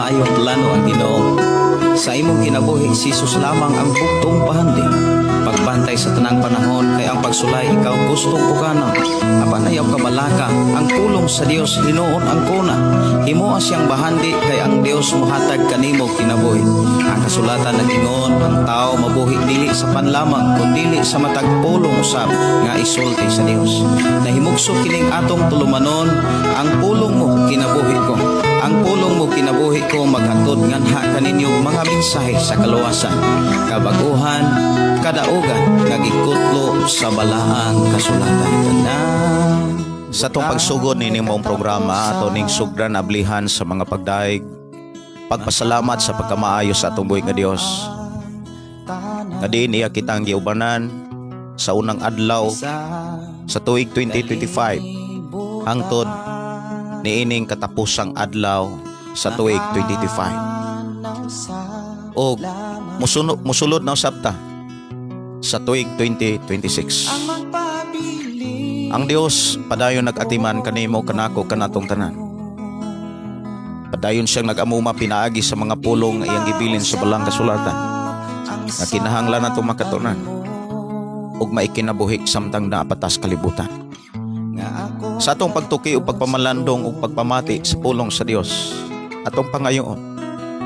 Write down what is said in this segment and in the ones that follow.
maayong plano ang Ginoo. Sa imong kinabuhi, si Jesus lamang ang bugtong pahandi. Pagbantay sa tanang panahon, kay ang pagsulay ikaw gustong pukana. Apan ayaw kabalaka, ang pulong sa Dios hinuon ang kuna. Himo siyang bahandi, kay ang Dios muhatag kanimo kinabuhi. Ang kasulatan nag-ingon, ang tao mabuhi dili sa panlamang, kundi sa matag pulong usab nga isulti sa Dios. Nahimugso kining atong tulumanon, ang pulong mo kinabuhi ko. Ang pulong mo kinabuhi ko, maghatod nganha kaninyong mga mensahe sa kaluwasan, kabaguhan, kadaugan, nagikutlo sa balaang kasulatan. Sa itong pagsugod ni mong programa, ato ning sugdan ablihan sa mga pagdaig, pagpasalamat sa pagkamaayo sa atong buhi nga Dios. Nga diin iya kitang giubanan sa unang adlaw sa tuig 2025 hangtod niining katapusang adlaw sa tuig 2025. O musulod na usab ta sa tuig 2026. Ang Dios padayon nag-atiman kanimo kanako kanatong tanan. Padayon siyang nag-amuma pinaagi sa mga pulong nga iyang gibilin sa balang kasulatan. Nga kinahanglan nato makatunan ug maikinabuhi samtang naapatas kalibutan. Sa atong pagtuki o pagpamalandong o pagpamati sa pulong sa Dios, atong pangayoon,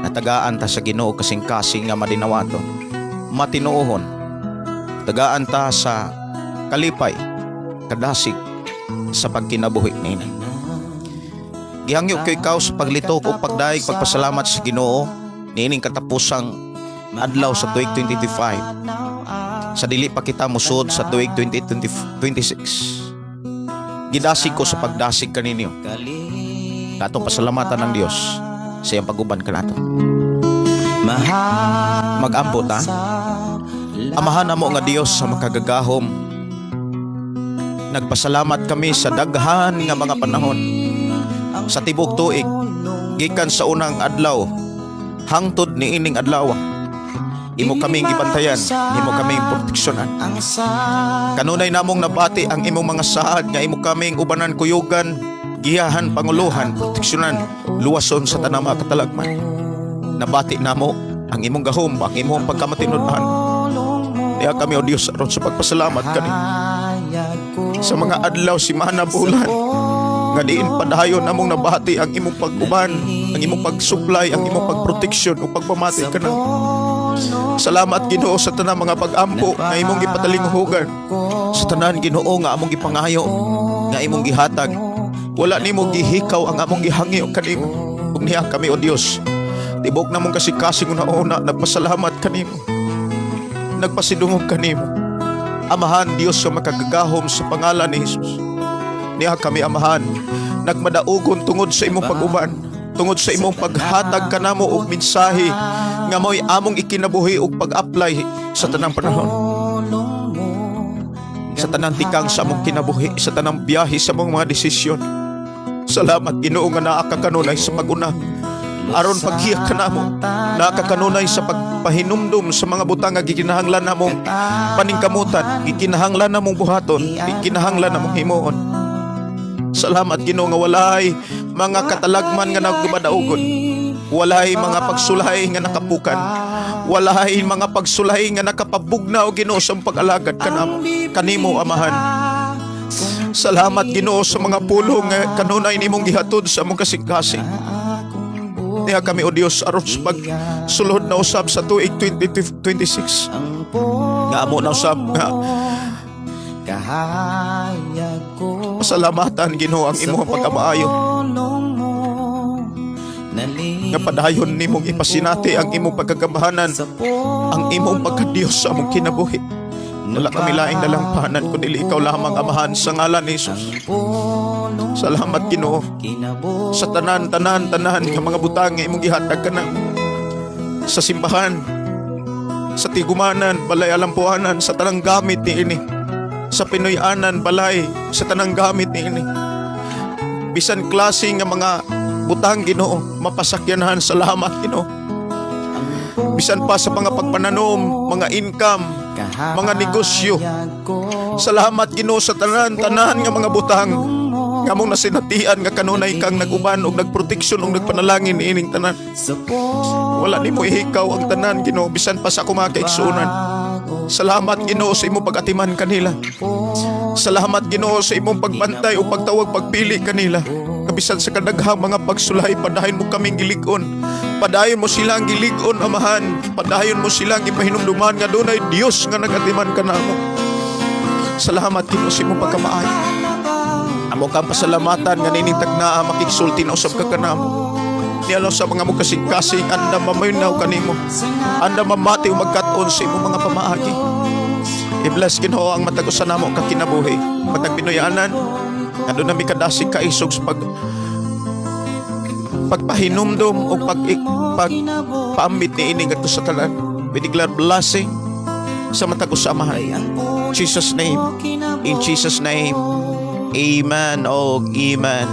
natagaan ta sa Ginoo kasing-kasing nga madinawaton, matinuohon, tagaan ta sa kalipay, kadasig sa pagkinabuhi nini. Gihangyo ko ikaw sa paglitok o pagdaig pagpasalamat sa Ginoo niining katapusang adlaw sa tuig 2025. Sa dili pa kita musod sa tuig 2026. Gidasig ko sa pagdasig kaninyo. Katong pasalamatan ng Dios sa iyang paguban kanato. Mag-ampo ta. Amahan mo nga Dios sa makagagahom. Nagpasalamat kami sa daghan nga mga panahon. Sa tibok tuig, gikan sa unang adlaw, hangtod ni ining adlaw. Imo kaming gibantayan, imo kaming proteksyonan. Kanunay namong nabati ang imong mga saad nga imo kaming ubanan kuyugan, giyahan, panguluhan, proteksyonan, luwason sa tanang mga katalagman. Nabati namo ang imong gahom, ang imong pagkamatinud-an. Diya kami o Diyos aron sa pagpasalamat kani sa mga adlaw simana bulan nga diin padayon namong nabati ang imong pag-uban, ang imong pag-supply, ang imong pagproteksyon o pagpamati kanang. Salamat Ginoo sa tanang mga pag-ampo nga imong gipatalinghugan, sa tanan Ginoo nga among gipangayo, nga imong gihatag. Wala nimo gihikaw ang among gihangyo kanimo. Ug niya kami o Dios, tibok namong kasing-kasing una-una nagpasalamat kanimo, nagpasidungog kanimo. Amahan Dios sa makagagahom sa pangalan ni Jesus. Niya kami amahan, nagmadaugon tungod sa imong pag-uban, tungod sa imong paghatag kanamo og mensahe nga mo'y among ikinabuhi og pag-apply sa tanang panahon, sa tanang tikang sa among kinabuhi, sa tanang biyahe sa among mga desisyon. Salamat Ginoo nga naa ka kanunay sa pag-una aron paghiyak kanamo, naa ka kanunay sa pagpahinumdum sa mga butang nga gikinahanglan namong paningkamutan, gikinahanglan namong buhaton, gikinahanglan namong himuon. Salamat Ginoo nga walay mga katalagman nga nagdumadaugon, walay mga pagsulay nga nakapukan, walay mga pagsulay nga nakapabugnaw Ginoo sa pag-alagad kanimo amahan. Salamat Ginoo sa mga pulong nga kanunay nimong gihatod sa among kasing-kasing. Niya kami o Dios aron sa pagsulod na usab sa tuig 2026 nga amo na usab nga pasalamatan Ginoo ang imong pagkamaayo, nga padayon nimong ipasinati ang imong pagkagamahanan, ang imong pagkadiyos sa among kinabuhi. Wala kami laing nalangpahanan kundi ikaw lamang amahan sa ngalan ni Jesus. Salamat Ginoo sa tanan nga mga butang nga imong gihatag kanang sa simbahan, sa tigumanan, balay alampuanan, sa tanang gamit ni ini, sa Pinoyanan, balay, sa tanang gamit ni ini. Bisan klase nga mga butang Ginoo, mapasakyanhan. Salamat Ginoo. Bisan pa sa mga pagpananom, mga income, mga negosyo. Salamat Ginoo sa tanan nga mga butang nga mong nasinatian nga kanunay kang naguban og nagproteksyon og nagpanalangin ining tanan. Wala nimo ihikaw ang tanan, Ginoo, bisan pa sa akong mga kaigsuonan. Salamat, Ginoo, sa imong pag-atiman kanila. Salamat, Ginoo, sa imong pagbantay o pagtawag pagpili kanila. Kabisan sa kadaghang mga pagsulay, padayon mo kaming gilig-on. Padayon mo silang gilig-on, Amahan. Padayon mo silang ipahinumduman nga dunay Dios nga nagatiman kanamo. Salamat, Ginoo, sa imong pagkamaayo. Amo kang pasalamatan nga nining tagnaa makigsulti na usab ka kanamo. Nialaw sa mga mong kasing-kasing, anda mamaynaw kanimo. Anda mamati o magkat-on sa imong mga pamaagi. I-bless, Ginoo, ang matag usa namo ka kinabuhi. Matag pinuyanan, ando na mi kadasig kaisog sa pagpahinumdom o pagpaambit ni ining ato sa tanan. We declare blessing sa matag usa, Amahan. Jesus name, in Jesus name, amen o amen.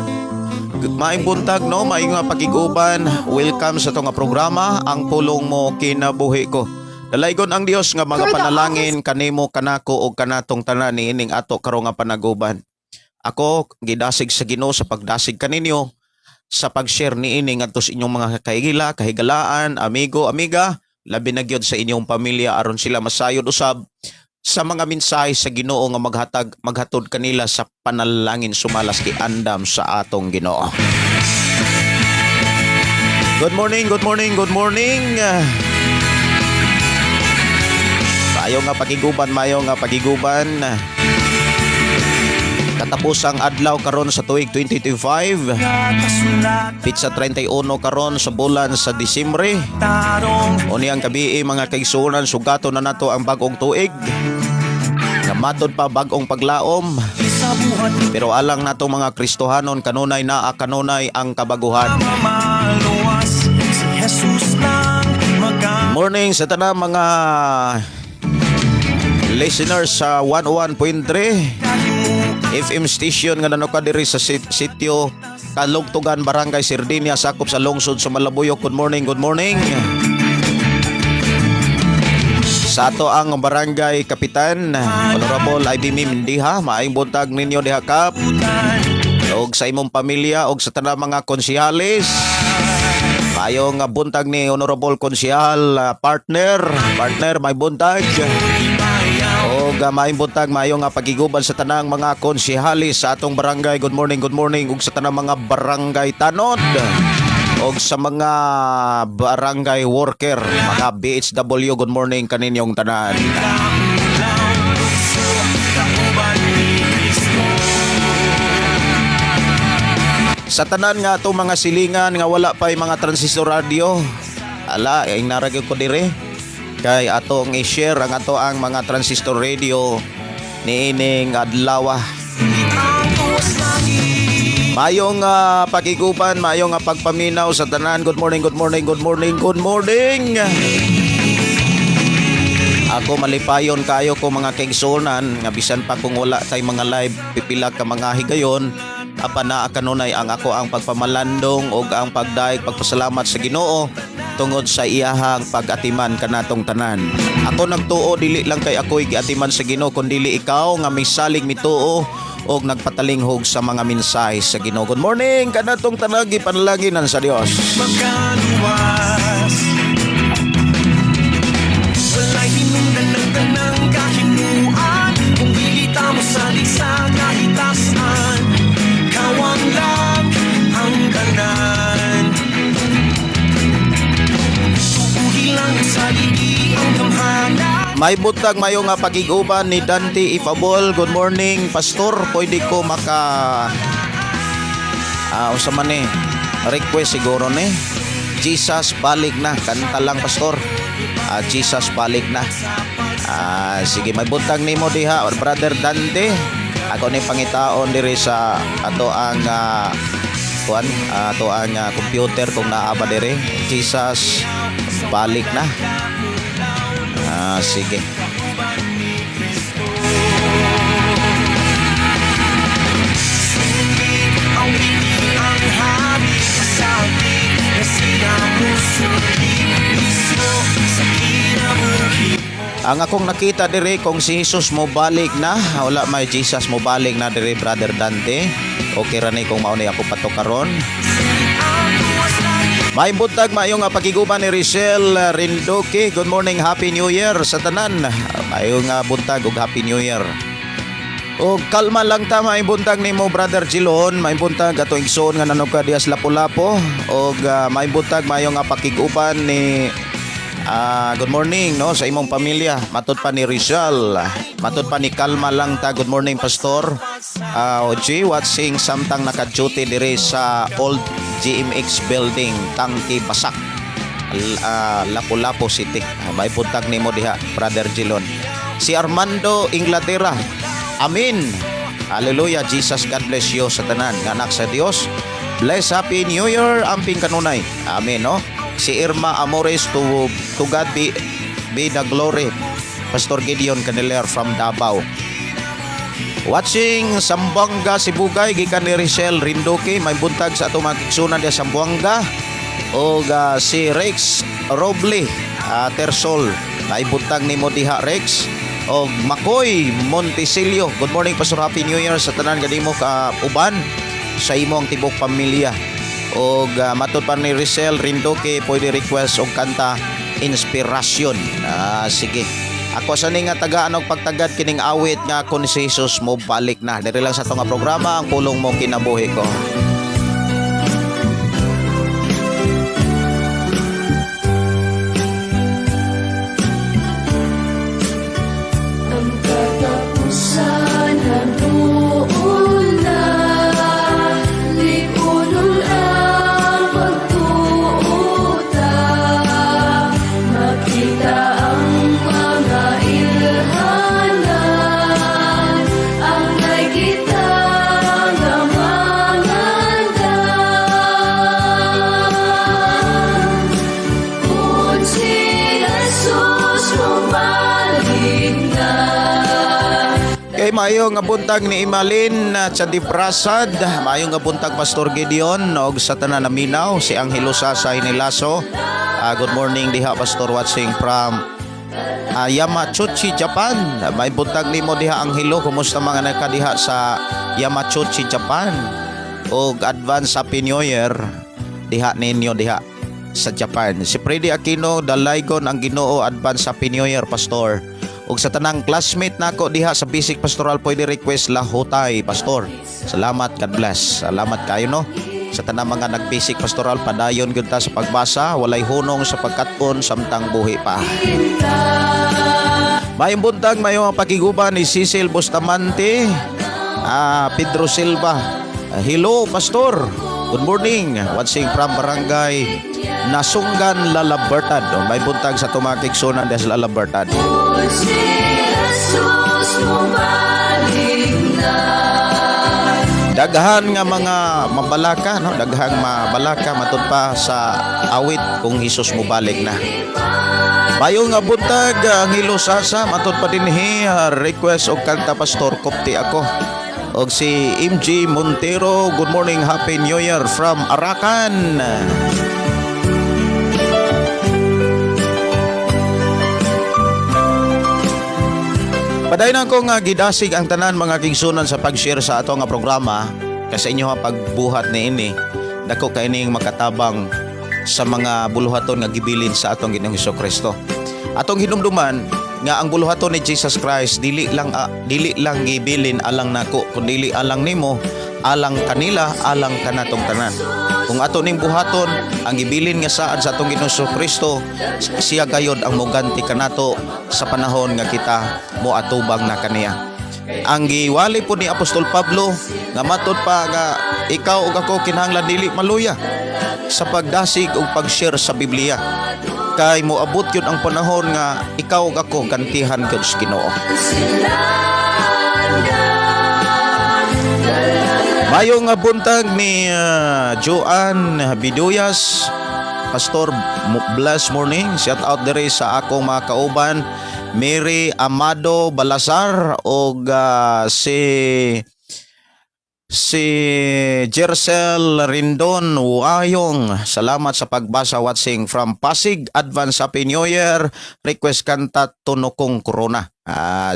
Maayong buntag, no? Maayong nga pagiguban. Welcome sa itong programa, ang pulong mo kinabuhi ko. Dalaygon ang Dios nga mga panalangin kanimo, kanako o kanatong tanan ni ining ato karong nga panaguban. Ako gidasig sa Ginoo sa pagdasig kaninyo sa pag-share ni ining adto sa inyong mga kahigalaan, amigo, amiga, labi na gyud sa inyong pamilya aron sila masayod usab sa mga mensahe sa Ginoo nga maghatod kanila sa panalangin sumalas kay andam sa atong Ginoo. Good morning, good morning, good morning. Mayo nga pagiguban. Katapusang adlaw karon sa tuig 2025. Pitsa 31 karon sa bulan sa Disyembre. Uni ang gabi mga kaigsuonan, sugato na nato ang bagong tuig. Nga matod pa bagong paglaom. Pero alang nato mga Kristohanon, kanunay ang kabaguhan. Morning sa tanang mga listeners sa 101.3 FM station nga nanoka diri sa sitio Kalugtugan, Barangay Sardinia, sakop sa lungsod sa Malabuyok. Good morning, good morning. Sa ato ang barangay kapitan, Honorable IBM Mindiha, maayong buntag ninyo diha kap. Og sa imong pamilya og sa tanang mga konsehalis. Maayong buntag ni Honorable Konsehal partner, may buntag. O maayong buntag, maayong pagiguban sa tanang mga konsehalis sa atong barangay. Good morning, ug sa tanang mga barangay tanod. Og sa mga barangay worker, mga BHW, good morning kaninyong tanan. Sa tanan nga itong mga silingan nga wala pa yung mga transistor radio, ala, yung naragyo ko dire. Kay atong i-share ang ato ang mga transistor radio ni ining adlaw. Mayong pagiguban, mayong pagpaminaw sa tanan. Good morning. Ako malipayon kayo ko mga kaigsuonan nga bisan pa kung wala tay mga live pipila ka mga higayon. Apan na kanunay ang ako ang pagpamalandong o ang pagdaig pagpasalamat sa Ginoo tungod sa iyahang pag-atiman kanatong tanan. Ako nagtuo dili lang kay ako'y giatiman sa Ginoo kundi ikaw nga may salig mituo o nagpatalinghog sa mga mensahe sa Ginoo. Good morning kanatong tanan, gipanalaginan sa Dios. Magkaluwas walay hinungdan ng tanang kahimuan kung hilita mo salig sa kahitasan. Kawang lang ang kanan. Subuhi lang sa ligi ang damhana. May butag mayo nga pagiguban ni Dante Ifabol. Good morning, Pastor. Pwede ko usa man request siguro ni Jesus balik na. Kanta lang, Pastor. Jesus balik na. Sige, may butag nimo diha, Brother Dante. Ako ni pangitaon diri sa ato ang computer kung naa ba diri. Jesus balik na. Sige. Ang akong nakita dire kung si Jesus mo balik na, wala may Jesus mo balik na dire Brother Dante. Okay ra ni kung mao ni ako pato karon. May buntag mayong pagiguban ni Richelle Rindoke. Good morning, Happy New Year sa tanan. Mayong buntag ug Happy New Year. O kalma lang ta, may buntag nimo Brother Jilon, may buntag ato igsoon nga nanog ka dias Lapu-Lapu og may buntag mayong pakiguban ni good morning no sa imong pamilya. Matud pa ni Rizal, matud pa ni kalma lang ta. Good morning Pastor. Oji watching samtang naka-duty dire sa old GMX building Tangki Basak, Lapu-Lapu City. May buntag nimo diha Brother Jilon. Si Armando Inglaterra. Amin. Hallelujah. Jesus, God bless you sa tanan nga anak sa Dios. Bless Happy New Year amping kanunay. Amen no. Si Irma Amores, to God be the glory. Pastor Gideon Candelaire from Davao. Watching Sambuanga Sibugay gikan ni Richelle Rindoke. May buntag sa atong mga kigsunan dia Sambuanga. O si Rex Roble Tersol. May buntag ni Modiha Rex. O Makoy Monticelio. Good morning Pastor, Happy New Year sa tanan kanimo ka uban sa imong tibok pamilya. O matud pa ni Richelle Rindoke, pwede request og kanta Inspirasyon. Sige. Ako sa nga tagaan og pagtagad kining awit nga kun si Jesus mo balik na. Diri lang sa itong programa ang pulong mo kinabuhi ko. Ang katapusan nandoon na, di ulol ang pagtuuta, makita ang mga ilhanan, ang nakita nga mangandan. Kung si Jesus bumalik na, Kay mayo nga buntag ni Imalin sa Diprasad, mayo nga buntag Pastor Gideon og sa tanan naminaw si Angelo Sasay ni Lasso. Good morning diha Pastor watching from Yamachuchi, Japan. May buntag nimo diha Angelo, kumusta mga nakadiha sa Yamachuchi, Japan? Og advance Happy New Year diha ninyo diha sa Japan. Si Freddy Aquino dalaygon ang Ginoo, advance Happy New Year Pastor. Ug sa tanang classmate nako diha sa Basic Pastoral pwede request lahutay Pastor. Salamat, God bless. Salamat kayo no. Sa tanang mga nag-basic pastoral padayon gyud ta sa pagbasa, walay hunong sa pagkat-on samtang buhi pa. Mayong buntag mayong pakiguban ni Cecil Bustamante, Pedro Silva. Hello Pastor. Good morning. Watching from Barangay Nasunggan, Lalabertad. May buntag sa tumakig sunan des Lalabertad. kung si Jesus bumalik na. Daghan nga mga mabalaka no, daghang mabalaka matud pa sa awit kung Hesus mo balik na. Bayo nga buntag ang Hilo Sasa matud pa dinhi request og kanta Pastor Kopti ako. Og si MJ Montero, good morning, Happy New Year from Arakan. Padayon ko nga gidasig ang tanan mga kigsunan sa pag-share sa ato nga programa kasi inyo nga pagbuhat ni ini dako kay ning makatabang sa mga buluhaton nga gibilin sa atong Ginoong Hesukristo. Atong hinumduman nga ang buluhaton ni Jesus Christ dili lang gibilin alang nako kundi alang nimo, alang kanila, alang kanatong tanan. Kung ato ning buhaton ang gibilin nga saad sa atong Ginoong Hesukristo, siya gayod ang moganti kanato sa panahon nga kita moatubang na kaniya. Ang giwali po ni Apostol Pablo nga matud pa nga ikaw ug ako kinahanglan dili maluya sa pagdasig ug pag-share sa Biblia. Kay moabot yun ang panahon nga ikaw ug ako gantihan gyud sa Ginoo. Mayong buntag ni Joan Biduyas, Pastor, blessed morning. Shout out dere sa akong mga kauban, Mary Amado Balazar og si Si Jercel Rindon Wayong, salamat sa pagbasa, watching from Pasig. Advance Happy New Year. Request kanta Tunokong Corona.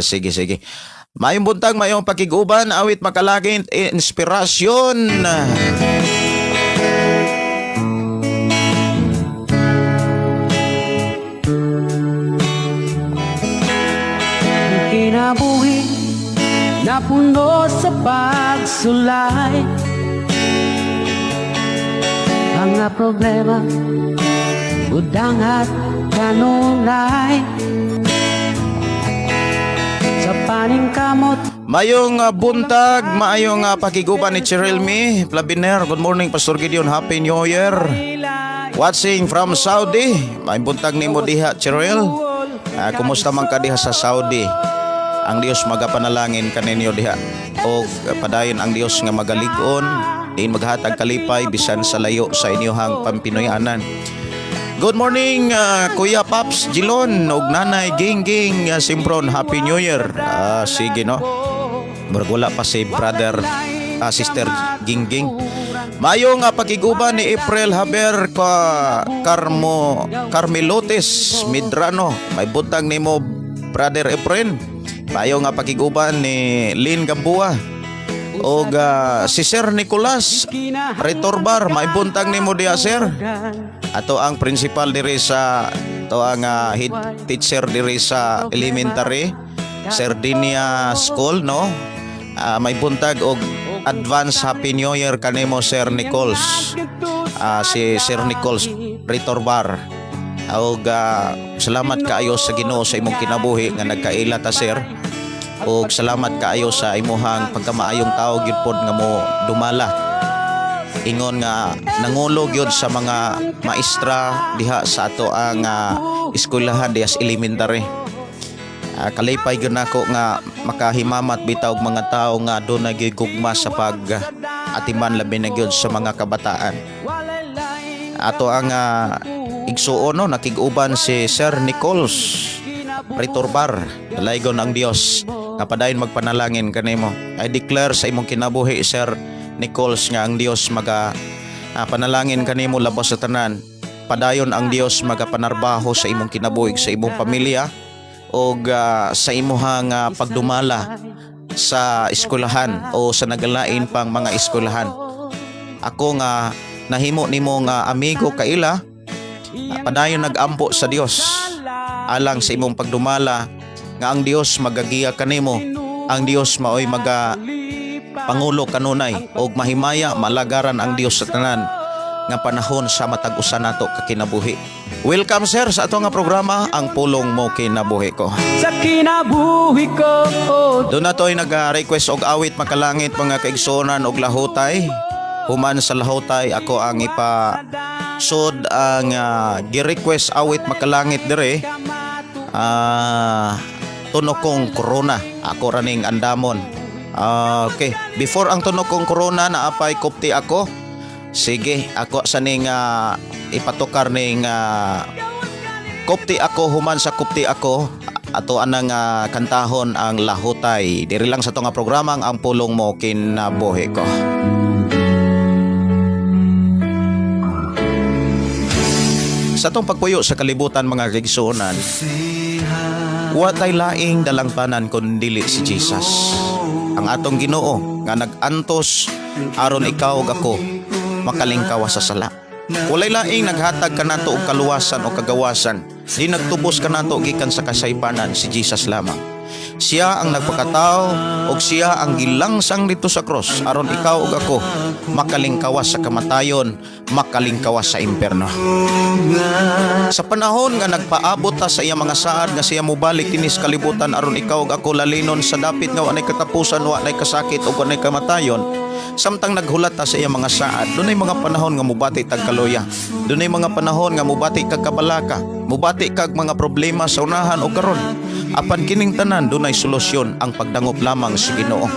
Sige. Mayong buntag, mayong pakiguban, awit makalagin, inspirasyon. Kinabuhi na puno sa pagsulay, mga problema, budang at kanunay, sa paningkamot. Mayong buntag, maayong pakiguban ni Chirilmi Plabiner. Good morning, Pastor Gideon. Happy New Year. Watching from Saudi. Mayong buntag ni mo diha, Chiril. Kumusta man ka diha sa Saudi? Ang Dios magapanalangin kaninyo diha. O padayon ang Dios nga magalig-on, diin maghatag kalipay bisan sa layo sa inyohang pampinoyanan. Good morning, Kuya Paps Gilon ug Nanay Gingging Simpron. Happy New Year. Sige no. Wala pa si brother, sister Gingging. Mayong pakiguban ni April Haber Carmelotes Midrano. May butang nimo brother April. Mayong pakiguban ni Lynn Gambua o si Sir Nicolas Retorbar. May buntag nimo diha, sir. Ato ang principal diri sa ang head teacher diri sa elementary Sardinia School, no? May buntag og advance Happy New Year kanimo, Sir Nichols. Si Sir Nichols Retorbar. Og salamat kaayo sa Ginoo sa imong kinabuhi nga nagkaila ta, sir. Og salamat kaayo sa imuhang pagkamaayong tao gyud pod nga mo dumala. Ingon nga nangulog yun sa mga maestra diha sa ato ang eskwelahan diha sa elementary. Kalipay gyud nako nga makahimamat bitaw og mga tao nga doon nagigugma sa atiman labi na gyud sa mga kabataan. Ato ang igsuon, no, nakig-uban si Sir Nichols Retorbar. Dalaygon ang Dios nga padayon magpanalangin kanimo. I declare sa imong kinabuhi, Sir Nichols, nga ang Dios panalangin kanimo labas sa tanan. Padayon ang Dios magapanarbaho sa imong kinabuhi, sa imong pamilya og sa imong pagdumala sa eskwelahan o sa nagalain pang mga eskwelahan. Ako nga nahimo nimo nga amigo kaila, padayon nag-ampo sa Dios alang sa imong pagdumala nga ang Dios magagiya kanimo. Ang Dios maoy pangulo kanunay og mahimaya malagaran ang Dios sa tanan nga panahon sa matag usa nato ka kinabuhi. Welcome, sir, sa ato nga programa, Ang Pulong Mo Kinabuhi Ko. Sa kinabuhi ko, Doon na to'y nag-request og awit makalangit mga kaigsunan og lahutay. Human sa lahutay ako ang sud ang gi-request awit makalangit dire. Tunokong Corona. Ako raning andamon. Okay, before ang Tunokong Corona naapay kupti ako. Sige, ako sa ning ipatukar ning kupti ako. Human sa kupti ako, ato anang kantahon ang lahutay. Diri lang sa to nga programang Ang Pulong Mo Kinabuhi Ko. Sa tong pagpuyo sa kalibutan mga kaigsuonan, wa tay laing dalang tanan kun dili si Jesus. Ang atong Ginoo nga nag-antos aron ikaw ug ako makalingkawas sa sala. Walay laing naghatag kanato og kaluwasan o kagawasan. Di nagtubos kanato gikan sa kasaypanan, si Jesus lamang. Siya ang nagpakatao og siya ang gilangsang dito sa cross aron ikaw ug ako makalingkawas sa kamatayon, makalingkawas sa impierno. Sa panahon nga nagpaabot ta sa iyang mga saad nga siya mobalik kinis kalibutan aron ikaw ug ako lalinon sa dapit nga wa nay katapusan, wa nay kasakit ug wa nay kamatayon. Samtang naghulat ta sa iyang mga saad, dunay mga panahon nga mubati tag kaluya. Dunay mga panahon nga mubati kag kabalaka, mubati kag mga problema sa unahan o karon. Apan kining tanan dunay solusyon, ang pagdangop lamang sa Ginoo.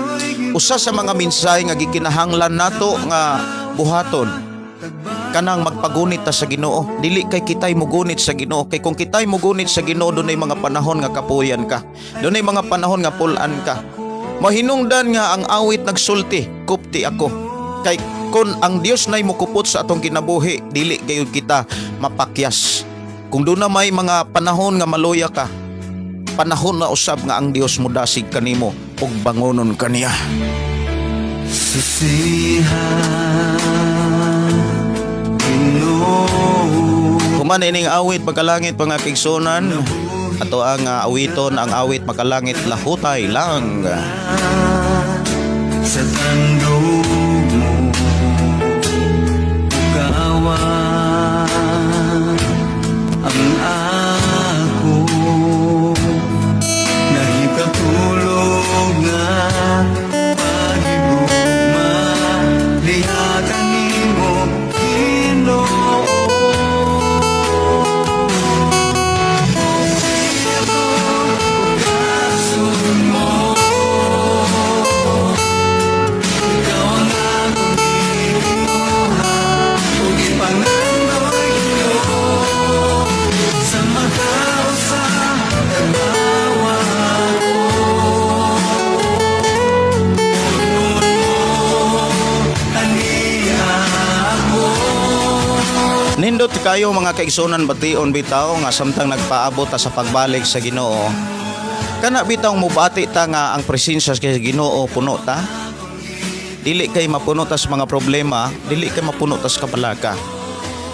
Usa sa mga mensahe nga gikinahanglan nato nga buhaton kanang magpagunit ta sa Ginoo. Dili kay kitay mugunit sa Ginoo, kay kung kitay mugunit sa Ginoo dunay mga panahon nga kapuyan ka. Dunay mga panahon nga pulan ka. Mahinungdan nga ang awit nagsulti, kupti ako. Kay kun ang Dios nay mukupot sa atong kinabuhi, dili gayud kita mapakyas. Kung doon na may mga panahon nga maluya ka, panahon na usab nga ang Dios mudasig kanimo ug bangonon kaniya. Human ining awit pagkalangit mga kaigsunan, ato ang awiton ang awit makalangit lahutay lang. Sa tandog mo kawan ang ako nahipatulog nga pagigugma diha kanimo Ginoo. Nindot kayo mga kaigsunan bation bitaw nga samtang nagpaabot ta sa pagbalik sa Ginoo. Kana bitaw mubati ta nga ang presensya sa Ginoo puno ta. Dili kay mapuno ta sa mga problema, dili kay mapuno ta sa kabalaka.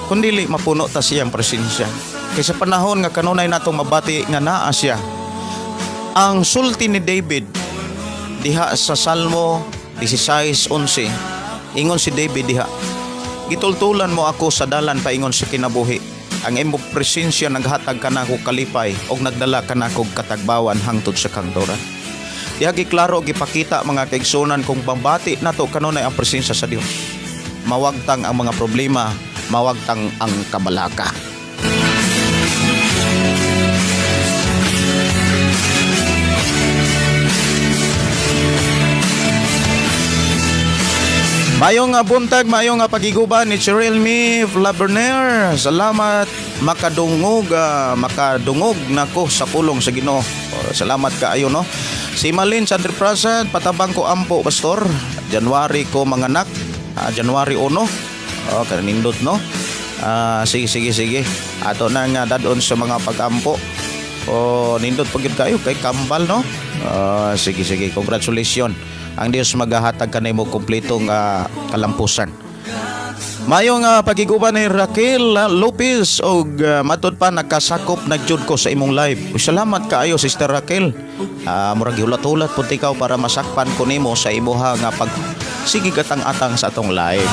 Kun dili mapuno ta siyang presensya. Kay sa panahon nga kanunay natong mabati nga naa siya. Ang sulti ni David diha sa Salmo 16:11. Ingon si David diha, gitultulan mo ako sa dalan paingon sa kinabuhi. Ang imong presensya naghatag kanako kalipay og nagdala kanako katagbawan hangtod sa kangdoran. Diha giklaro gipakita mga kaigsunan kung bambati nato kanunay ang presensya sa Dios. Mawagtang ang mga problema, mawagtang ang kabalaka. Mayong buntag, mayong pagiguban ni Cheryl Me Flaberner. Salamat makadungog nako sa pulong sa Ginoo. Salamat kaayo no. Si Malin Sandri Prasad, patabang ko ampo pastor. January ko manganak. January 1. Kanindot no. Sige. Ato na nga dadon sa mga pag-ampo. Nindot pagid kayo kay Kambal no. Sige. Congratulations. Ang Dios maghahatag kanimo kumpletong kalampusan. Mayong pagiguban ni Raquel Lopez og matud pa nakasakop nagjud ko sa imong live. Salamat kaayo Sister Raquel. Murag hulat-hulat pud ikaw para masakpan ko nimo sa imuha nga pag sige katang-atang sa atong live.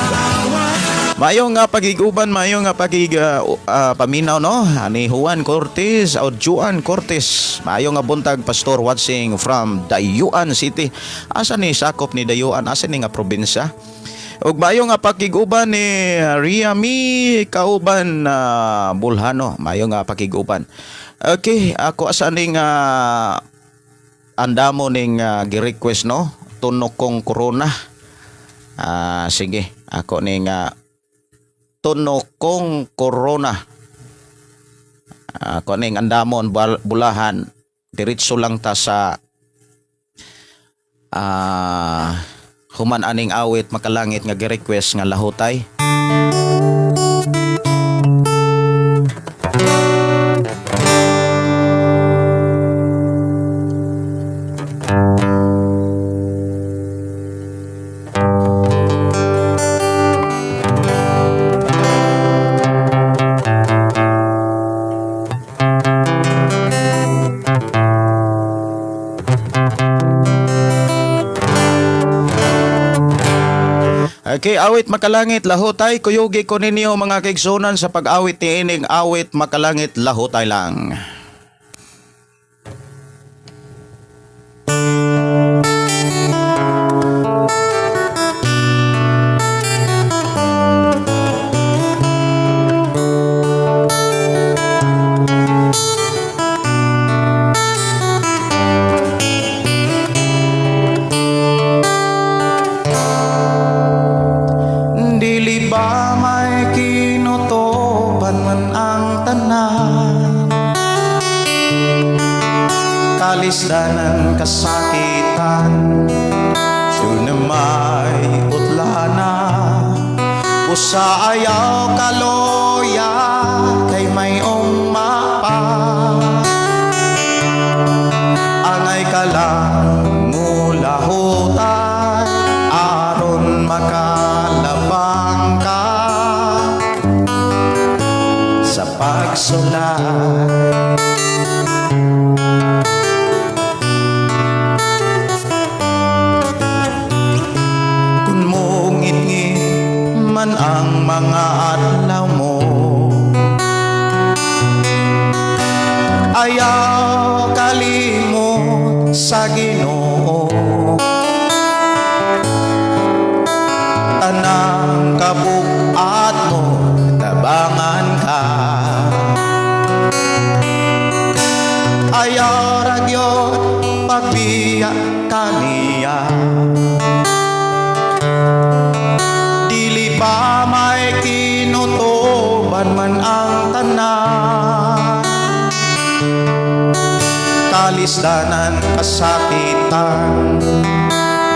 Mayong pagiguban, mayong paminaw no ani Juan Cortez o Juan Cortez. Mayong buntag pastor watching from Dayuan City. Asa ni sakop ni Dayuan? Asa ni nga probinsya? Ug mayong pakiguban ni Riami Kauban Bulhano. Mayong pakiguban. Okay, ako asa ning andamo ning gi-request no tunok kong corona. Sige, ako ning tunokong corona. Kuning andamon bulahan diretso lang ta sa human aning awit makalangit nga gi-request nga lahutay. Okay, awit makalangit lahutay, kuyugi ko ninyo mga kaigsunan sa pag-awit ni ining awit makalangit lahutay lang. Dili ba may kinutoban man ang tanan, kalisdanan kasakit kasakitan, doon na may utlana. Usa ayaw kaloya, kay may mapa. Angay ka lang mula hutay, aron makalabang ka sa pagsulay. Kung mungit-ngit man ang mga adlaw mo, ayaw kalimot sa Ginoo. Tanang kabugat mo, tabangan ka. Ayaw ragyot pagbiya kaniya. Dili pa may kinutuban man ang tanan. Kalisdanan, kasakitan,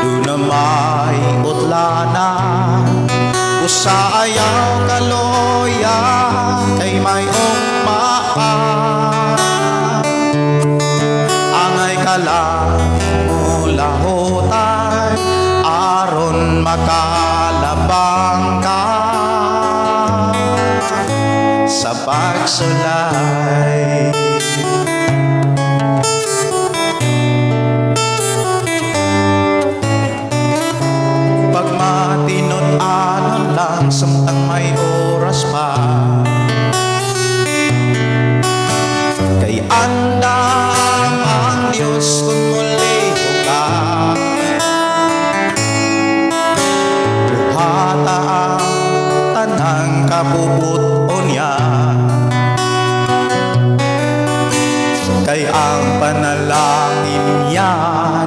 doon na may utlana. Usa ayaw kaloya, kay may ugmaa. Angay ka lang mula hutay, aron makalabang ka sa pagsulay. Pag matinod-anon lang, samtang may oras pa, kay andang ang Diyos kung muli ka. Buhata ang tanang kabubuton niya, kay ang panalangin niya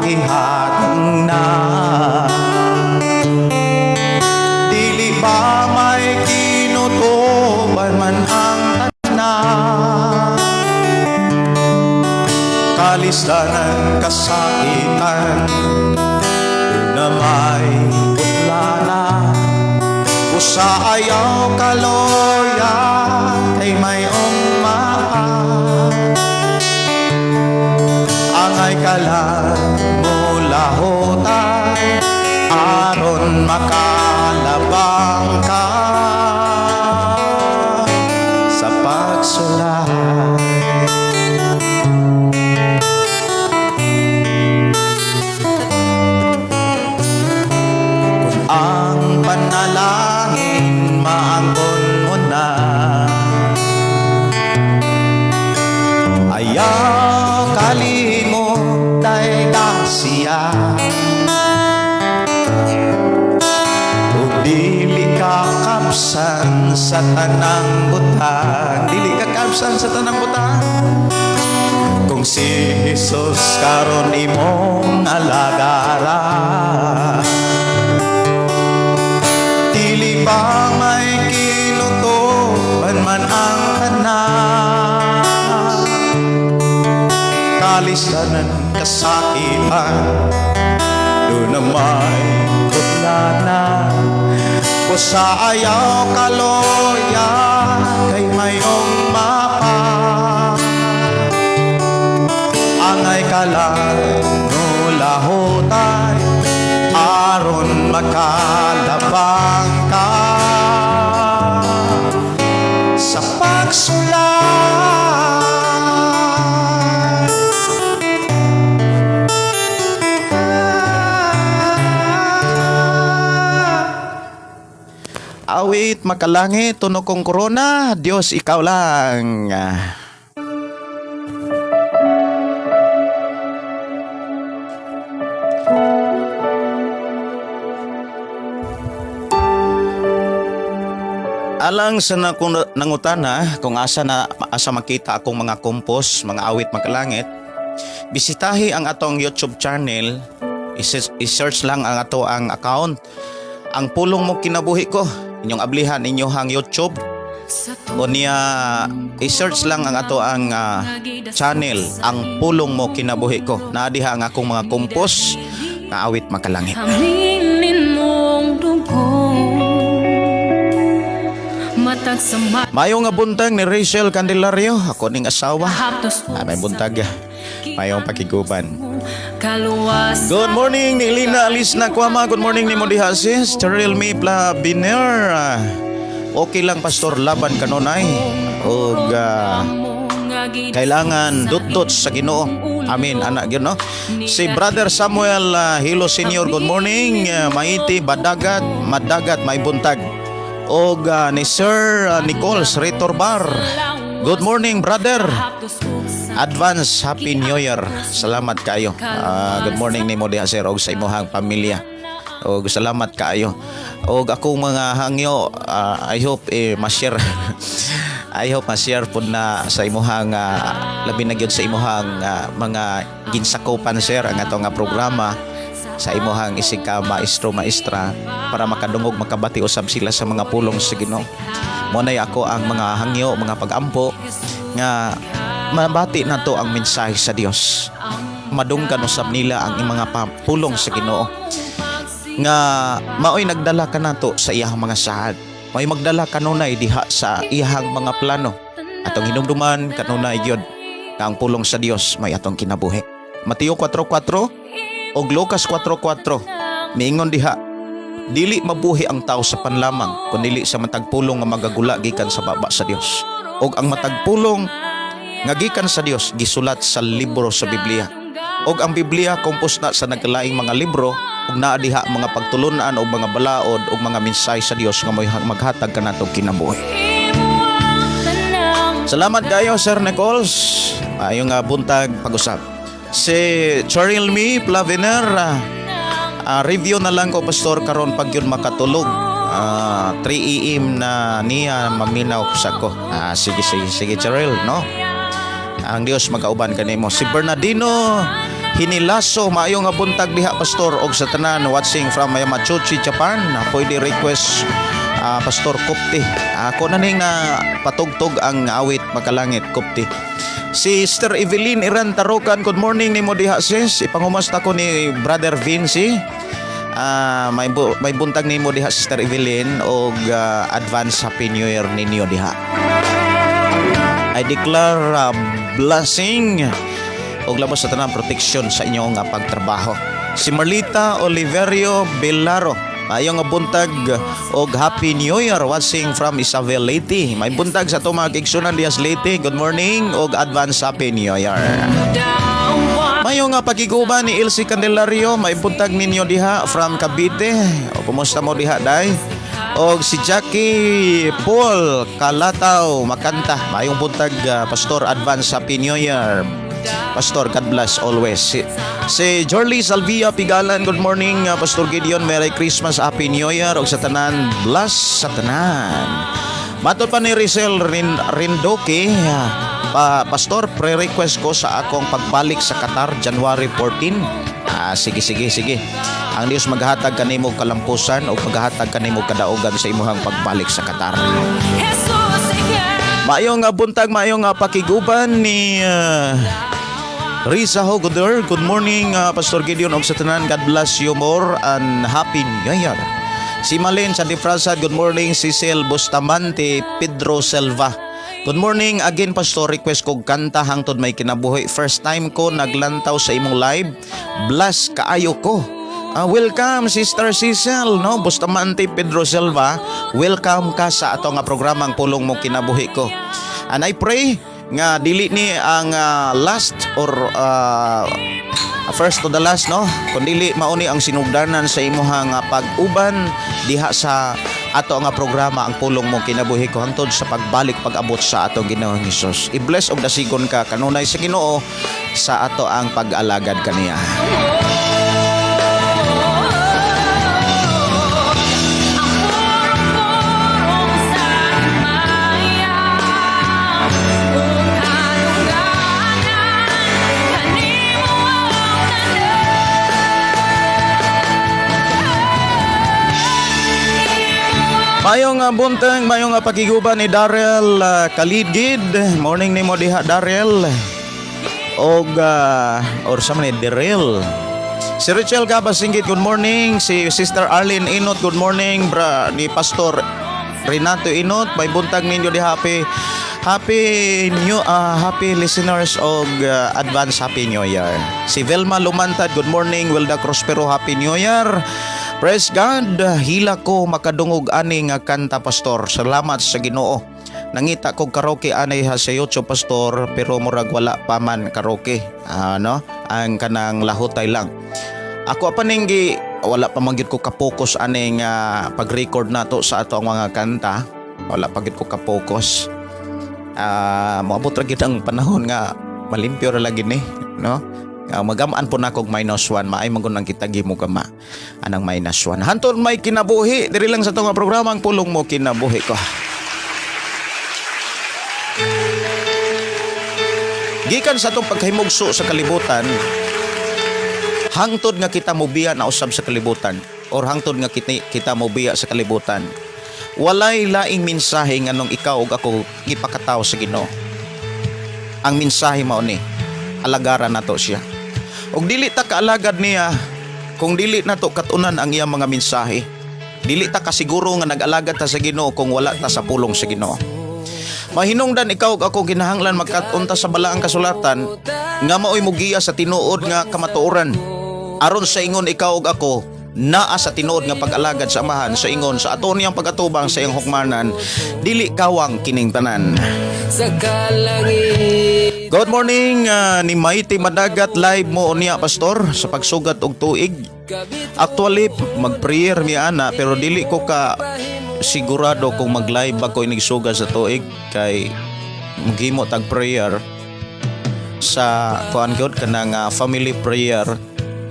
gihatong na. Dili ba may kinutuban man ang tanan. Kalisdanan, kasakitan, doon na may utlana. Usa ayaw kaloya, kay may ugmaa. Angay ka lang mula hutay, aron makalabang ka sa pagsulay. Kung ang panalangin maangkon mo na, ayaw kalimot tay kasiya. Ug dili ka kapsan sa tanang butang, dili ka kapsan sa tanang butang. Kung si Jesus karon imong alagara, dili ba may kinutuban man ang tanan. Kalisdanan, kasakitan, doon na may utlana. Usa ayaw kaloya, kay may ugmaa. Angay ka lang mula hutay, aron makalabang ka sa pagsulay. Awit makalangit, tunog kong korona, Diyos ikaw lang. Alang sa nangutana kung asa makita akong mga kompos, mga awit makalangit, bisitahi ang atong YouTube channel, i-search lang ang ato ang account, ang pulong mo kinabuhi ko, inyong ablihan inyong YouTube, O niya i-search lang ang ato ang channel ang pulong mo kinabuhi ko. Naa diha ang akong mga kompos nga awit makalangit. Aminin mong dugong matag sa Mayo nga buntag ni Rachel Candelario, ako ning asawa. mahapdos mo May buntag. Mayong pakiguban. kaluwas. Good morning ni Lina Alisna Kwama. Good morning ni Modihasis. Cheryl Mipla Biner. Okay lang Pastor laban kanunay. Og kailangan dutdot sa Ginoo. Amin anak gyud no. Si Brother Samuel Hilo Senior, good morning. Maiti Badagat, Madagat may buntag. Og ni Sir Nichols Retorbar. Good morning brother. Advance Happy New Year. Salamat kayo. Good morning ni mo diha sir og sa imong pamilya. Og salamat kayo. Og akong mga hangyo, I hope ma-share. I hope ma-share po na sa imuhang labi na gyud sa imuhang mga ginsakopan sir ang ato nga programa sa imuhang isig ka maestro maestra para makadungog makabati usab sila sa mga pulong sa Ginoo. Mo nay ako ang mga hangyo, mga pag-ampo nga mabati na to ang mensahe sa Dios. Madunggan usab nila ang mga pulong sa Ginoo nga maoy nagdala ka nato sa iyang mga sahad. May magdala kanunay diha sa iyang mga plano. Atong hinumduman kanunay gyud nga ang pulong sa Dios may atong kinabuhi. Mateo 4:4 og Lucas 4:4 miingon diha, dili mabuhi ang tao sa panlamang kundi sa matagpulong nga magagula gikan sa baba sa Dios. Og ang matagpulong nga gikan sa Dios gisulat sa libro sa Biblia. Og ang Biblia kompos na sa nagkalaing mga libro ug naa diha mga pagtulunan o mga balaod o mga mensahe sa Dios nga maghatag kanatong kinabuhi. Salamat kayo Sir Nichols. Ayong buntag pag-usap. Si Cheryl Me Plaviner, review na lang ko Pastor karon pag yun makatulog. 3 AM na niya maminaw sa ko. Sige Cheryl, no? Ang Dios magauban kanimo. Si Bernardino Hinilaso, maayong nga buntag diha Pastor og sa tanan watching from Yamachuchi, Japan. Pwede request Pastor Kupti. Ako na ning patugtog ang awit makalangit Kupti. Si Sister Evelyn Iran Tarukan, good morning ni mo diha sis. Ipangumasta ko ni Brother Vinci. May buntag ni mo diha Sister Evelyn og advance Happy New Year ninyo diha. I declare blessing og labas sa tanang protection sa inyong pagtrabaho. Si Marlita Oliverio Belaro, ayong buntag og Happy New Year watching from Isabel Leyte. May buntag sa to mga igsunan dias Leyte. Good morning og advance Happy New Year. Mayong pagiguban ni Elsie Candelario, may buntag ninyo diha from Cavite. O kumusta mo diha day? Og si Jackie Paul Kalataw Makanta, mayong buntag Pastor advance Happy New Year. Pastor, God bless always. Si Jorly Salvia Pigalan, good morning Pastor Gideon, Merry Christmas, Happy New Year og sa tanan, bless sa tanan. Matod pa ni Rizal Rindoke, Pastor, pre-request ko sa akong pagbalik sa Qatar January 14. Sige. Ang Dios maghatag kanimo kalampusan o maghatag kanimo kadaogan sa imong pagbalik sa Qatar. Maayong buntag, maayong pakiguban ni Risa Hogoder. Good morning Pastor Gideon og sa tanan, God bless you more and Happy New Year. Si Malin sa Difrasad, good morning. Cecil Bustamante, Pedro Selva, good morning again Pastor. Request ko kanta hangtod may kinabuhi. First time ko naglantaw sa imong live. Bless kaayo ko. Welcome Sister Cecil, no? Bustamante Pedro Silva, welcome ka sa ato nga programang pulong mo kinabuhi ko. And I pray nga dili ni ang last or first to the last, no? Kundili mauni ang sinugdanan sa imuhang pag-uban diha sa ato nga programa ang pulong mo kinabuhi ko hangtod sa pagbalik pag-abot sa atong Ginoong Hesus. I-bless og dasigon ka kanunay sa Ginoo sa ato ang pag-alagad kaniya. Mayong buntag, mayong pakiguban ni Darrell Kalidgid. Morning ni mo diha Darrell. Or sa man ni Darrell. Si Richel Gabasinggit, good morning. Si Sister Arlene Inot, good morning. Ni Pastor Renato Inot, may buntag ninyo di happy listeners og advance happy new year. Si Velma Lumantad, good morning. Wilda Prospero, happy new year. Praise God, hila ko makadungog ani nga kanta pastor. Salamat sa Ginoo. Nangita kog karaoke anay ha sa YouTube pastor, pero murag wala pa man karaoke. Ang kanang lahutay lang. Ako apaninggi wala pa manggid ko ka-focus ani nga pag-record nato sa ato ang mga kanta. Wala pa gid ko ka-focus. Moabot ra gid ang panahon nga malimpyo ra lagi ni, no? Magamaan po na kog -1, maay magun ang kita gimo gama anang -1. Hantod may kinabuhi diri lang sa tong programa ang pulong mo kinabuhi ko. Gikan sa tong paghimugso sa kalibutan, hangtod nga kita mobiya na usab sa kalibutan or hangtod nga kita mobiya sa kalibutan. Walay laing mensahe nganong ikaw ug ako gipakataw sa Ginoo. Ang mensahe mao ni alagaran nato siya. Og dili ta kaalagad niya kung dili nato katunan ang iyang mga mensahe. Dili ta kasiguro nga nag-alagad ta sa Ginoo kung wala ta sa pulong sa Ginoo. Mahinungdan ikaw ug ako kinahanglan magkatunta sa balaang kasulatan nga maoy mugiya sa tinuod nga kamatuoran. Aron sa ingon ikaw ug ako naa sa tinuod nga pag-alagad sa amahan sa ingon sa aton niyang pagatubang sa iyang hukmanan, dili kawang kining tanan. Good morning ni Mighty Madagat, live mo niya pastor sa pagsugat og tuig. Actually mag-prayer mi ana pero dili ko ka sigurado kung mag-live ako inig sugat sa tuig kay maghimo tag prayer sa kuan gyud kanang family prayer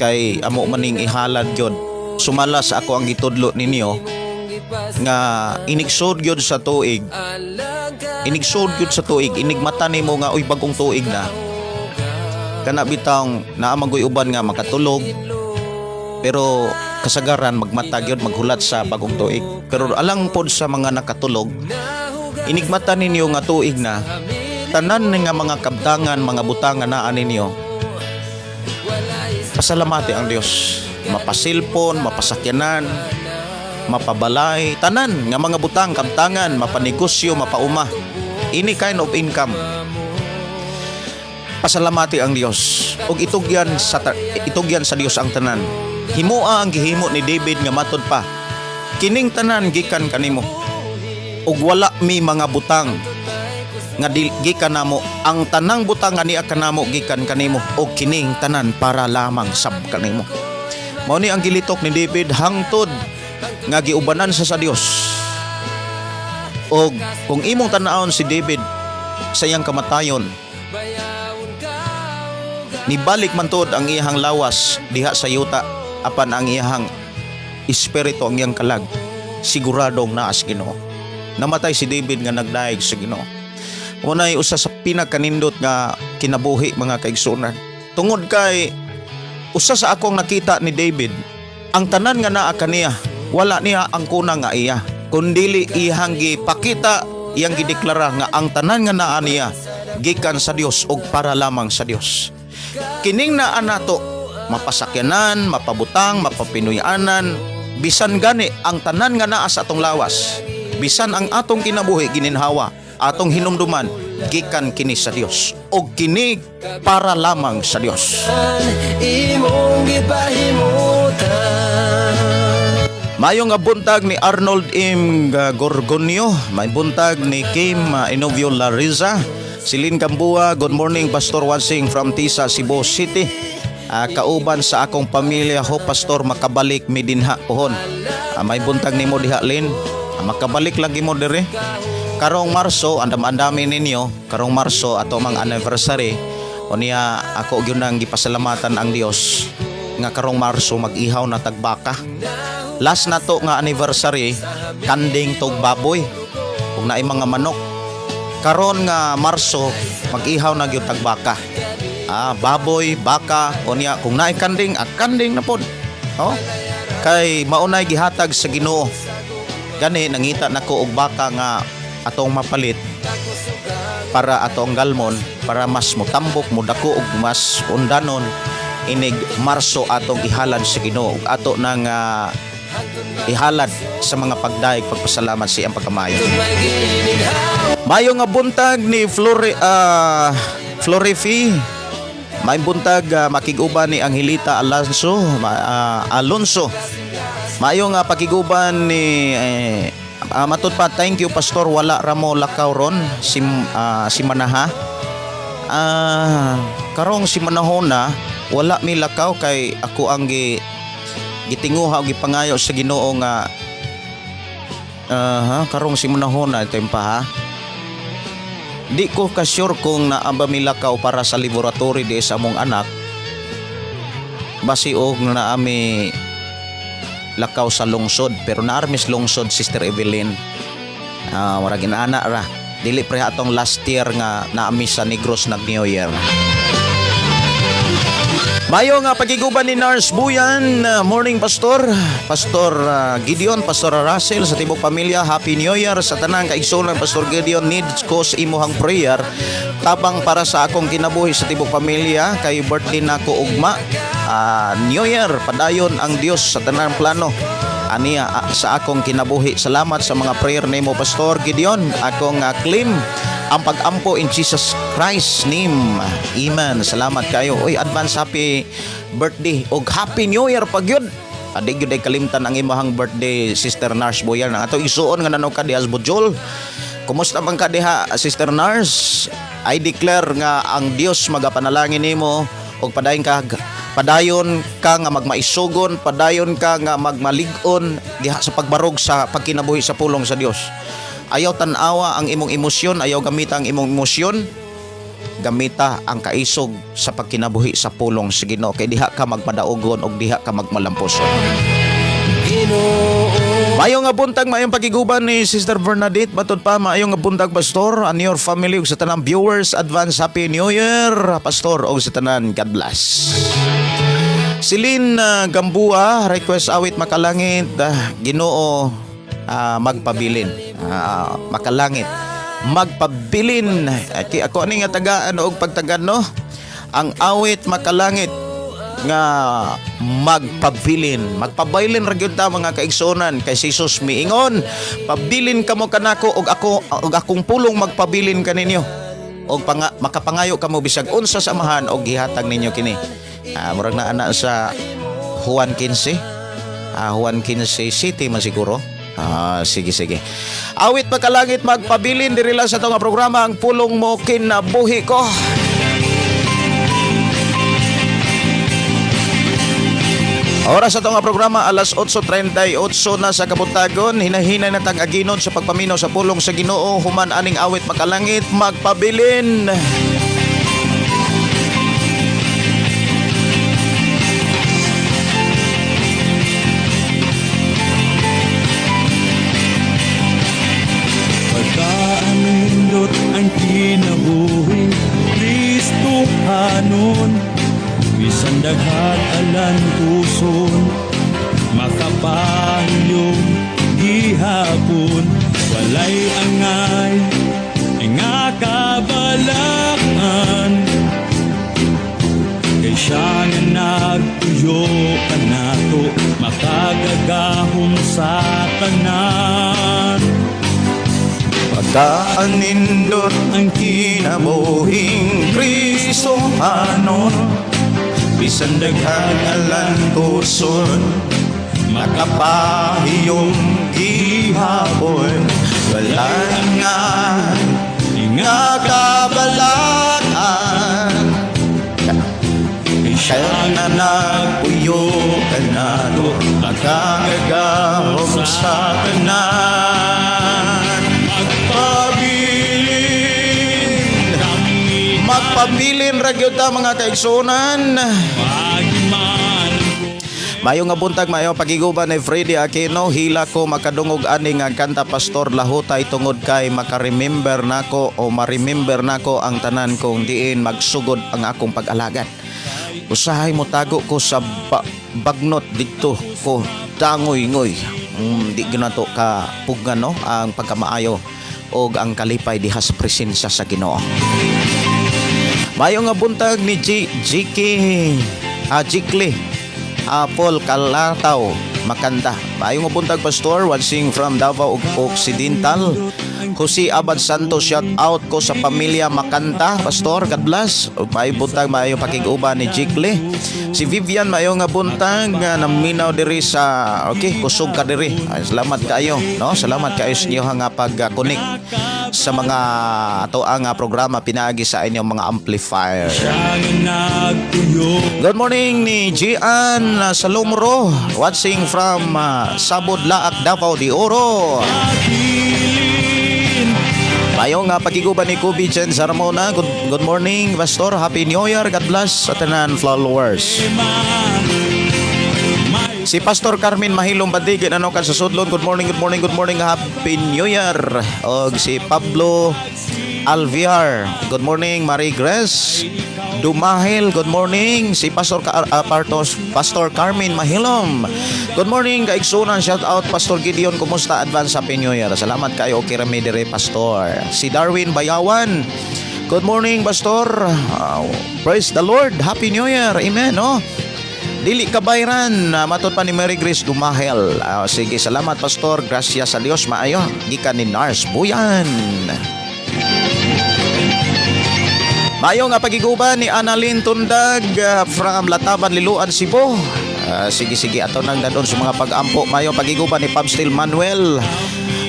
kay amo maning ihalad gyud. Sumala sa ako ang gitudlo ninyo nga inigsod gyud sa tuig. Inigsod gyud sa tuig, inigmata nimo nga uy bagong tuig na. Kana bitang naamagoy uban nga makatulog. Pero kasagaran magmata gyud maghulat sa bagong tuig. Pero alang pod sa mga nakatulog, inigmata ninyo nga tuig na tanan nga mga kabtangan, mga butang nga naa ninyo. Pasalamati ang Dios. Mapasilpon, mapasakyanan, mapabalay, tanan nga mga butang, kabtangan, mapanegosyo, mapauma. Any kind of income. Pasalamati ang Dios. Og itugyan sa Dios ang tanan. Himoa ang gihimo ni David nga matod pa. Kining tanan gikan kanimo. Og wala mi mga butang nga gikan namo. Ang tanang butang nga niya kanamo gikan kanimo og kining tanan para lamang sab kanimo. Mao ni ang gilitok ni David hangtod nga giubanan sa Dios. Og kung imong tan-awon si David sa iyang kamatayon, nibalik man tuod ang iyang lawas diha sa yuta apan ang iyang espiritu ang iyang kalag siguradong naa sa Ginoo. Namatay si David nga nagdaig sa Ginoo. Unay usa sa pinakakanindot nga kinabuhi mga kaigsunan. Tungod kay usa sa akong nakita ni David, ang tanan nga naa kaniya, wala niya ang kunang nga iya. Kundili iyang gipakita, iyang gideklara nga ang tanan nga naa niya gikan sa Dios ug para lamang sa Dios. Kining naa nato, mapasakyanan, mapabutang, mapapinuyanan, bisan gani ang tanan nga naa sa atong lawas, bisan ang atong kinabuhi gininhawa, atong hinumduman gikan kini sa Dios og kini para lamang sa Dios. Mayong buntag ni Arnold M. Gorgonio, may buntag ni Kim Inovio Lariza, Silin Gambua, good morning Pastor Wansing from Tisa, Cebu City. Kauban sa akong pamilya ho Pastor makabalik mi dinha pohon. May buntag nimo diha Lin, makabalik lagi mo dire. Karong Marso, andam-andami ninyo, karong Marso ato mang anniversary. O niya ako gyud nang gipasalamatan ang Dios nga karong Marso mag-ihaw na tagbaka. Last na to nga anniversary, kanding tog baboy. Kung naay mga manok. Karon nga Marso, mag-ihaw na gyud tagbaka. Baboy, baka, o niya kung naay kanding, kanding na pod. Kay maunay gihatag sa Ginoo Gani nangita nako og baka nga atong mapalit para atong galmon para mas motambok mo dako og mas undanon inig Marso atong ihalad sa Ginoo ug ato nang ihalad sa mga pagdaig pagpasalamat sa iyang pagkamayo. Mayo nga buntag ni Florifi. May buntag makiguban ni Angelita Alonso. Mayo nga pakiguban ni matod pa, thank you Pastor, wala ramo lakaw ron si Manaha. Karong si Manahona wala mi lakaw kay ako ang gitinguha og gipangayo sa Ginoo nga karong si Manahona tempa ha. Di ko ka sure kung naaba mi lakaw para sa laboratory di sa among anak. Basi og naami lakaw sa lungsod pero naarmis lungsod Sister Evelyn. Wala ginana ra. Dili pre atong last year nga naami sa Negros nag New Year. Mayo nga pagiguban ni Nars Buyan. Morning Pastor Gideon, Pastor Russell sa tibok pamilya, Happy New Year sa tanang kaigsunan. Pastor Gideon, needs ko sa imuhang prayer tabang para sa akong kinabuhi sa tibok pamilya kay birthday nako ugma. New Year padayon ang Dios sa tanang plano aniya sa akong kinabuhi. Salamat sa mga prayer nimo Pastor Gideon. Akong claim ang pag-ampo in Jesus Christ name. Amen. Salamat kayo. Oy, advance happy birthday og Happy New Year pagyud. Adi gyud ay kalimtan ang imahang birthday Sister Nars Boyan. Ato isuon nga nanaw ka di Asbojol. Kumusta man ka diha Sister Nars? I declare nga ang Dios magapanalangin nimo og padayon ka nga magmaisugon, padayon ka nga magmalig-on diha sa pagbarog sa pagkinabuhi sa pulong sa Dios. Ayaw tanawa ang imong emosyon, ayaw gamita ang imong emosyon, gamita ang kaisog sa pagkinabuhi sa pulong sa Ginoo kay diha ka magpadaogon og diha ka magmalamposon. Maayong nga buntag, maayong pagiguban ni Sister Bernadette. Matod pa, maayong nga buntag Pastor and your family ug sa tanang viewers. Advance Happy New Year Pastor ug sa tanan, God bless. Silin Gambua, request awit makalangit, Ginoo magpabilin. Makalangit magpabilin. Ako ani nga tagaan og pagtagan no. Ang awit makalangit nga magpabilin. Magpabilin ra gyud ta mga kaigsonan kay Jesus miingon, pabilin kamo kanako og akong pulong magpabilin kaninyo. Og makapangayo kamo bisag unsa sa amahan og gihatag ninyo kini. Murag na ana sa Juan 15. Juan 15 City man siguro. Sige. Awit makalangit magpabilin diri lang sa itong programa ang pulong mo kinabuhi ko. Oras sa itong programa alas 8:38 na sa kabuntagon. Hinahinay na tang aginon sa pagpaminaw sa pulong sa Ginoo. Human aning awit makalangit magpabilin. Pagkaanindot ang kinabuhi Kristo hanon bisan daghan alan tuson makapahiyong gihapon walay angay nga kabalakan kay siya nga nagtuyo kanato makagagahom sa tanan. Pagkaanindot ang kinabuhing Kristo hanon bisan daghan alan tuson makapahiyong gihapon wala nga kabalakan kaya na nagpuyo kanato makagagahom sa tanan. Magpabilin ra gyud ta mga kaigsunan. Mayo nga buntag, mayo pagiguban ni Freddy Aquino. Hila ko makadungog ani nga kanta Pastor lahutay tungod kay makaremember nako o maremember nako ang tanan kong diin magsugod ang akong pag-alagad. Usahay mo tago ko sa bagnot dito ko dangoy-ngoy. di ginato ka puggan no ang pagkamaayo o ang kalipay diha sa presensya sa Ginoo. Mayo nga buntag ni Jikli Paul Kalataw Makanda. Mayo nga buntag pastor, watching from Davao Occidental. Jose Abad Santos, shout out ko sa pamilya Makanta, pastor, God bless. Mayo buntag, mayo pakiguban ni Jikli. Si Vivian, mayo nga buntag naminaw diri sa kusog ka diri. Salamat kayo, no? Salamat kayo sa inyo nga pag-connect sa mga ato ang programa pinaagi sa inyong mga amplifier. Good morning ni Gian Salomro, watching from Sabod Laak, Davao de Oro. Mayo nga pagiguban ni Kubi Chen Zaramona. Good morning, pastor. Happy New Year. God bless sa tanan followers. Si Pastor Carmen Mahilong Badigin ano kan sa sudlon. Good morning. Happy New Year. Og si Pablo Alviar. Good morning, Marie Grace Dumahil. Good morning. Si Pastor Carmen Mahilom. Good morning, kaigsunan. Shout out Pastor Gideon. Kumusta? Advance Happy New Year. Salamat kayo. Okay rami dire, Pastor. Si Darwin Bayawan. Good morning, Pastor. Praise the Lord. Happy New Year. Amen. No? Dili kabayran, matud pa ni Mary Grace Dumahel. Sige, salamat Pastor. Gracias sa Dios. Maayo. Gikan ni Nars Buyan. Maayo nga pagiguban ni Annalyn Tundag from Lataban, Liloan, Cebu. Sige, ato nang dadon sa mga pag-ampo. Maayo pagiguban ni Pabstil Manuel.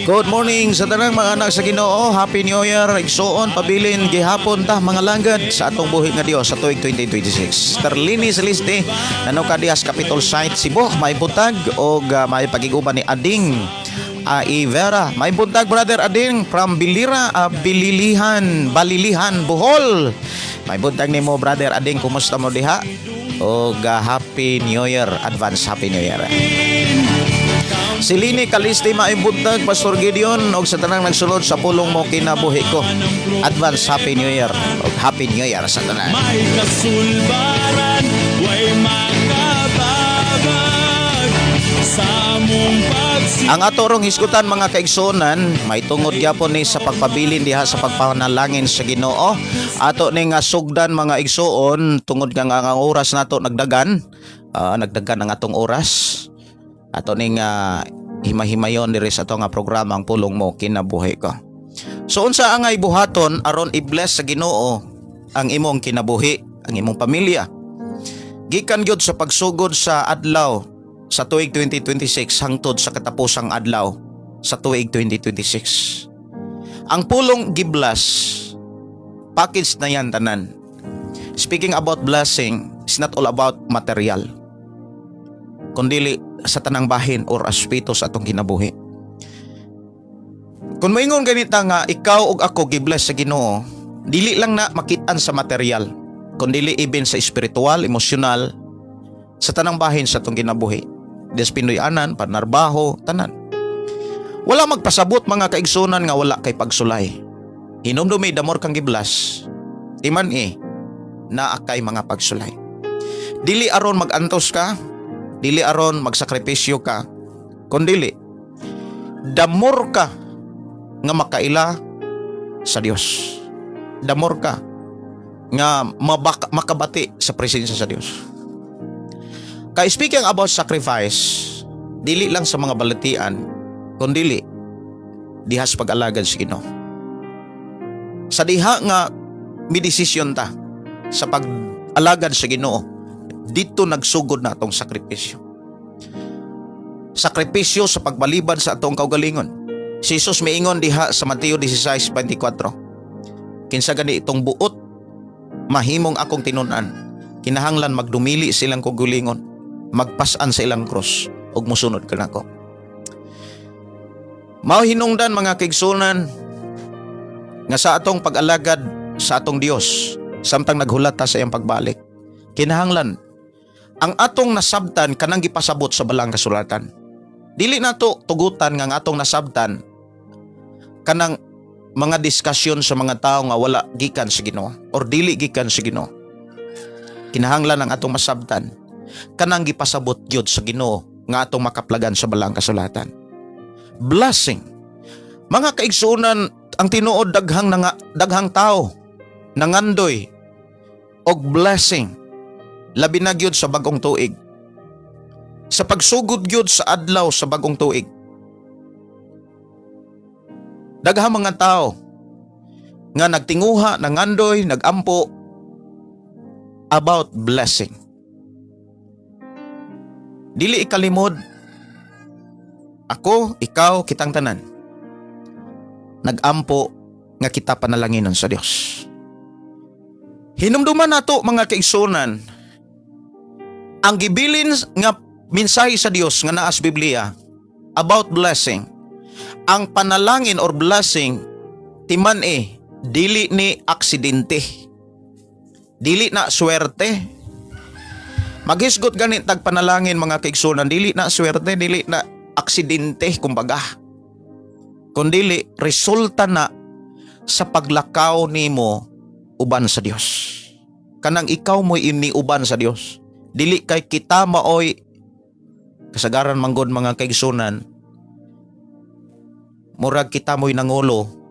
Good morning sa tanang mga anak sa Ginoo. Happy New Year. Igsuon pabilin gihapon ta mga langgad sa atong buhi nga Dios sa tuig 2026. Terlini Celeste nano Kadias Capitol Site Cebu. May buntag og may pagiguban ni Ading Ivera. May buntag brother Ading from Balilihan, Bohol. May buntag nimo brother Ading, kumusta mo diha? Og Happy New Year. Advance Happy New Year. Si Lini Kaliste maibuntag Pastor Gideon og sa tanang nagsulod sa pulong mo kinabuhi ko. Advance Happy New Year. Og Happy New Year sa tanan. May kasulbaran, way makababag sa mong pagsi. Ang atorong hisgutan mga kaigsonan, may tungod gyapon ni sa pagpabilin diha sa pagpanalangin sa Ginoo. Ato ning sugdan mga igsoon tungod nga ang oras nato nagdagan ang atong oras. Ato ning himahimayon diri sa atong programa ang pulong mo kinabuhi ko. So unsa angay buhaton aron i-bless sa Ginoo ang imong kinabuhi, ang imong pamilya? Gikan gyud sa pagsugod sa adlaw sa tuig 2026 hangtod sa katapusang adlaw sa tuig 2026. Ang pulong giblas, package na yan tanan. Speaking about blessing, it's not all about material, kundi sa tanang bahin or aspeto sa atong kinabuhi. Kung moingon ganita nga ikaw ug ako gibless sa Ginoo, dili lang na makitaan sa material, kundi even sa spiritual, emosyonal, sa tanang bahin sa atong kinabuhi. Des Pinoy-anan, panarbaho, tanan. Wala magpasabot mga kaigsunan nga wala kay pagsulay. Hinumdumi damor kang giblas, timan na akay mga pagsulay. Dili aron magantos ka, dili aron magsakripisyo ka, kundi damor ka nga makaila sa Dios. Damor ka nga makabati sa presensya sa Dios. Kay speaking about sacrifice, dili lang sa mga balatian, kundi diha sa pag-alagad sa Ginoo. Sa diha nga midesisyon ta sa pag-alagad sa Ginoo, dito nagsugod na atong sakripisyo. Sakripisyo sa pagbalibad sa atong kaugalingon. Si Jesus miingon diha sa Mateo 16:24. Kinsa gani itong buot mahimong akong tinunan, kinahanglan magdumili silang kaugalingon, magpasan sa ilang cross ug mosunod kanako. Mao hinungdan mga kaigsunan nga sa atong pag-alagad sa atong Dios, samtang naghulat ta sa iyang pagbalik, kinahanglan ang atong nasabtan kanang gipasabot sa balang kasulatan. Dili nato tugutan nga atong nasabtan kanang mga diskusyon sa mga tao nga wala gikan sa Ginoo or dili gikan sa Ginoo. Kinahanglan ang atong masabtan kanang gipasabot gyud sa Ginoo nga atong makaplagan sa balang kasulatan. blessing. Mga kaigsunan, ang tinuod daghang tao nangandoy og blessing labi na gyud sa bagong tuig. Sa pagsugod gyud sa adlaw sa bagong tuig. Daghang mga tao nga nagtinguha, nangandoy, nagampo about blessing. Dili ikalimod, ako, ikaw, kitang tanan, nagampo nga kita panalanginon sa Dios. Hinumduman nato mga kaigsunan, ang gibilin nga mensahe sa Dios nga naa sa Biblia about blessing, ang panalangin or blessing timan dili ni aksidente, dili na swerte. Maghisgot ganit tag panalangin mga kaigsunan, dili na swerte, dili na aksidente kumbaga, kundili resulta na sa paglakaw nimo uban sa Dios. Kanang ikaw mo'y iniuban sa Dios, dili kay kita maoy kasagaran manggod mga kaigsunan, murag kita mo'y nangulo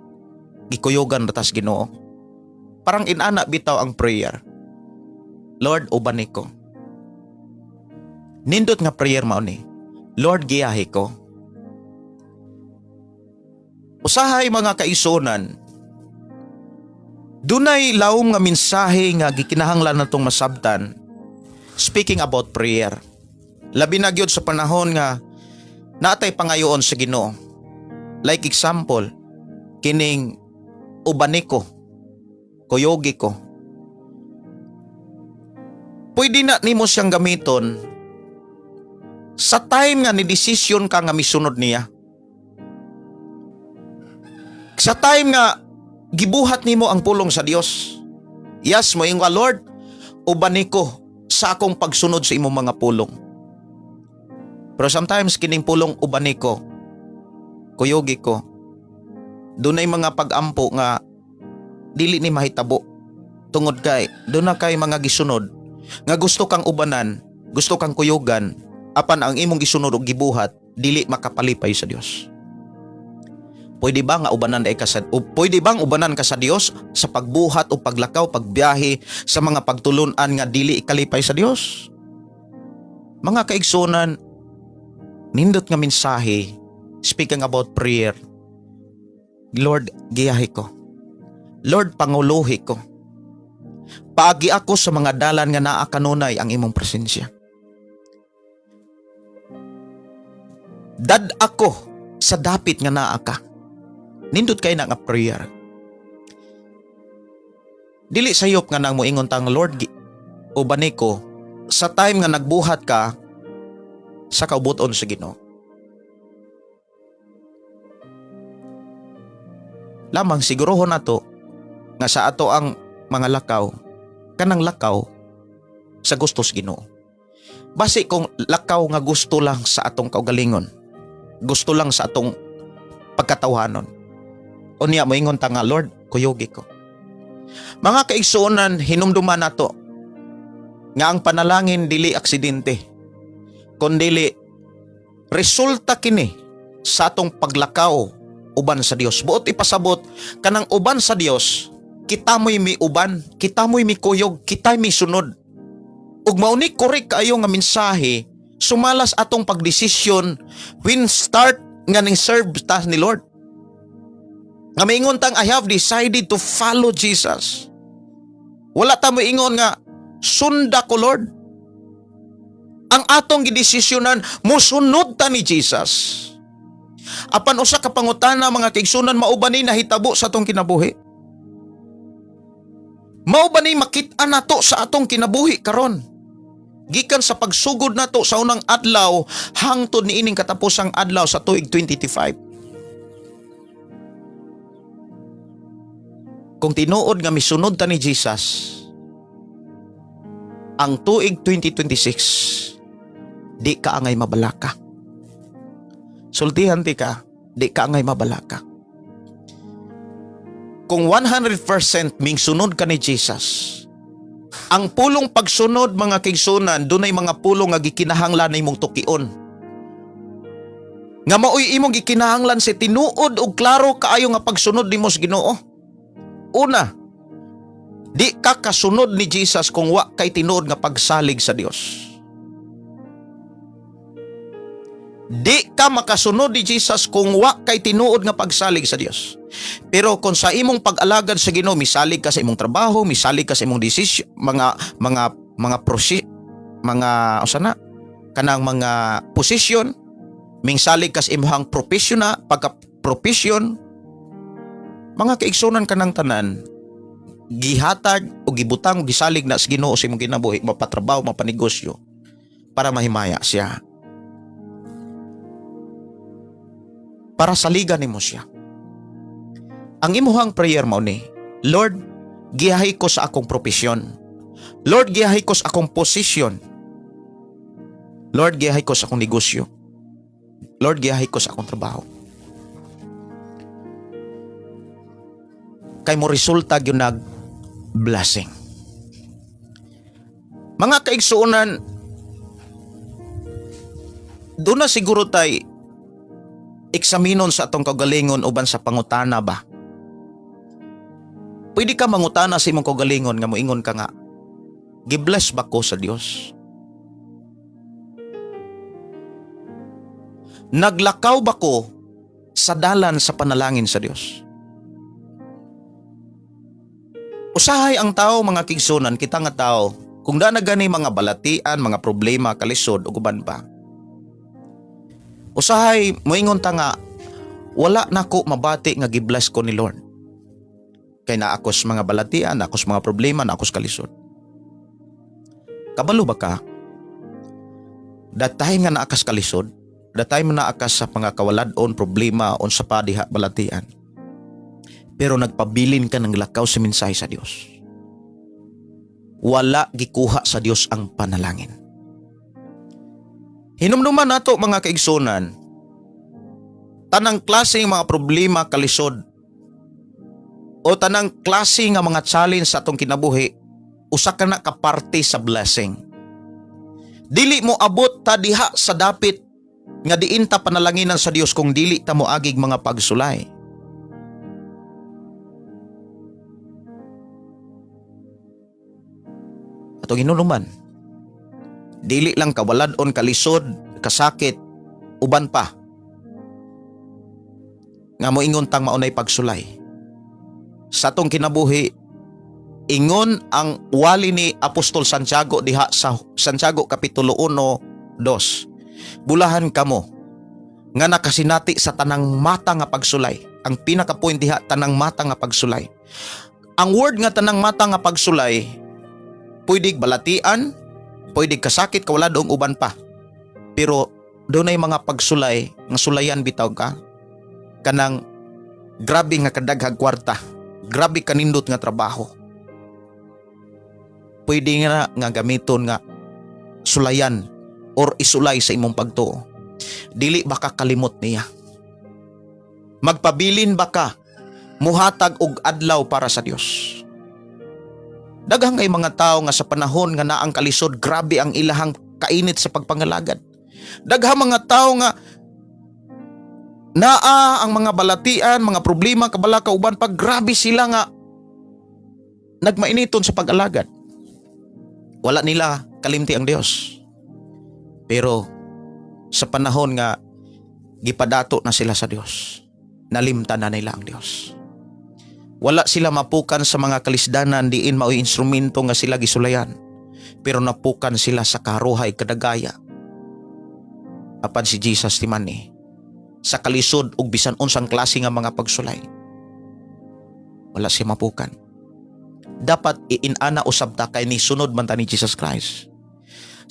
gikuyogan ratas Ginoo. Parang inana bitaw ang prayer, Lord uban ko. Nindot nga prayer mao ni, Lord giyahi ko. Usahay mga kaigsunan, dunay lawom nga mensahe nga gikinahanglan natong masabtan speaking about prayer. Labi na gyud sa panahon nga natay pangayoon sa Ginoo. Like example, kining ubani ko, kuyogi ko. Pwede na nimo siyang gamiton sa time nga ni desisyon ka nga misunod niya. Sa time nga gibuhat nimo ang pulong sa Dios. Yes, mo ingon, Lord, ubani ko sa akong pagsunod sa imong mga pulong. Pero sometimes kining pulong ubani ko, kuyogi ko, dunay mga pag-ampo nga dili ni mahitabo. Tungod kay doon na kay mga gisunod nga gusto kang ubanan, gusto kang kuyogan, apan ang imong gisunod og gibuhat dili makapalipay sa Dios. Pwede ba nga ubanan pwede bang ubanan ka sa Dios sa pagbuhat o paglakaw, pagbiyahe sa mga pagtulunan nga dili ikalipay sa Dios? Mga kaigsunan, nindot nga mensahe speaking about prayer. Lord, giyahi ko. Lord, panguluhi ko. Paagi ako sa mga dalan nga naa kanunay ang imong presensya. Dad ako sa dapit nga naa ka. Nindot kay na nga prayer. Dili sayop nga nang moingon tang Lord ubani ko sa time nga nagbuhat ka sa kaubuton sa Ginoo. Lamang sigurohon nato nga sa ato ang mga lakaw, kanang lakaw sa gusto sa Ginoo. Basi kung lakaw nga gusto lang sa atong kaugalingon, gusto lang sa atong pagkatawhanon, unya moingon ta nga Lord, kuyogi ko. Mga kaigsuonan, hinumduman nato nga ang panalangin dili aksidente, kundili resulta kini sa atong paglakaw uban sa Dios. Buot ipasabot kanang uban sa Dios, kita mo'y mi uban, kita mo'y mi kuyog, kita mi sunod. Ug mao ni korek kaayo nga mensahe sumalas atong pagdesisyon when start nga ning serve ta ni Lord. Nga maingon tang I have decided to follow Jesus. Wala ta mo ingon nga sunda ko Lord. Ang atong gidesisyonan mosunod ta ni Jesus. Apan usa ka pangutana mga kaigsunan, mao ba ni nahitabo sa atong kinabuhi? Mao ba ni makit-an nato sa atong kinabuhi karon? Gikan sa pagsugod nato sa unang adlaw hangtod ni ining katapusang adlaw sa tuig 2025. Kung tinuod nga misunod ta ni Jesus, ang tuig 2026 di ka angay mabalaka. Sultihan ti ka, di ka angay mabalaka. Kung 100% ming sunod ka ni Jesus, ang pulong pagsunod mga kaigsunan, dunay mga pulong nga gikinahanglan nimong tukion. Nga maoy imong gikinahanglan si tinuod og klaro kaayo nga pagsunod nimo sa Ginoo. Una, di ka kasunod ni Jesus kung wa kay tinuod nga pagsalig sa Dios. Di ka makasunod ni Jesus kung wa kay tinuod nga pagsalig sa Dios. Pero kung sa imong pag-alagad sa Ginoo, misalig ka sa imong trabaho, misalig ka sa imong desisyon, kanang mga posisyon, mingsalig ka sa imong pagka-profesyon, mga kaigsunan kanang tanan, gihatag o gibutang gisalig na sa Ginoo sa imong kinabuhi, mapatrabaho, mapanegosyo para mahimaya siya. Para saligan nimo siya. Ang imuhang prayer mo ni, Lord, giyahay ko sa akong profesyon. Lord, giyahay ko sa akong posisyon. Lord, giyahay ko sa akong negosyo. Lord, giyahay ko sa akong trabaho. Kay mo resulta gyud nag blessing. Mga kaigsuonan, doon na siguro tay eksaminon sa atong kagalingon uban sa pangutana ba. Pwede ka mangutana sa imong kagalingon nga moingon ka nga, gibless ba ko sa Dios? Naglakaw ba ko sa dalan sa panalangin sa Dios? Usahay ang tao, mga kigsunan, kita nga tao, kung da na gani mga balatian, mga problema, kalisod, o guban pa. Usahay, moingon ta nga, wala na ko mabati nga gibless ko ni Lord. Kay na akos mga balatian, na akos mga problema, na akos kalisod. Kabalo ba ka? Datay nga naakas kalisod, datay mo naakas sa pangakawaladon, problema, on sa padiha balatian. Pero nagpabilin ka ng lakaw sa mensahe sa Dios. Wala gikuha sa Dios ang panalangin. Hinumduman nato mga kaigsunan, tanang klase ng mga problema kalisod o tanang klase ng mga challenge sa atong kinabuhi, usa ka na kaparte sa blessing. Dili mo abot ta diha sa dapit nga diin ta panalanginan sa Dios kung dili ta mo agig mga pagsulay. Atong hinuluman, dili lang kawaladon, kalisod, kasakit, uban pa nga moingon tang maunay pagsulay. Sa atong kinabuhi, ingon ang wali ni Apostol Santiago diha sa Santiago Kapitulo 1:2. Bulahan kamo nga nakasinati sa tanang mata nga pagsulay. Ang pinaka-point diha, tanang mata nga pagsulay. Ang word nga tanang mata nga pagsulay, pwede balatian, pwede kasakit, kawaladong uban pa. Pero doon ay mga pagsulay, nga sulayan bitaw ka, kanang grabe nga kadaghag kwarta, grabe kanindot nga trabaho. Pwede nga gamiton nga sulayan or isulay sa imong pagtuo. Dili baka kalimot niya. Magpabilin baka muhatag og adlaw para sa Dios. Daghang kay mga tao nga sa panahon nga naang kalisod, grabe ang ilahang kainit sa pagpangalagad. Daghang mga tao nga naa ang mga balatian, mga problema, kabalaka uban pag grabe sila nga nagmainiton sa pag-alagad. Wala nila kalimti ang Dios. Pero sa panahon nga gipadato na sila sa Dios, nalimtan na nila ang Dios. Wala sila mapukan sa mga kalisdanan, diin mao'y instrumento nga sila gisulayan. Pero napukan sila sa karuhay kadagaya. Apan si Jesus timani, sa kalisod ug bisan unsang klase nga mga pagsulay, wala siya mapukan. Dapat iinana usab ta kay ni sunod man ta ni Jesus Christ.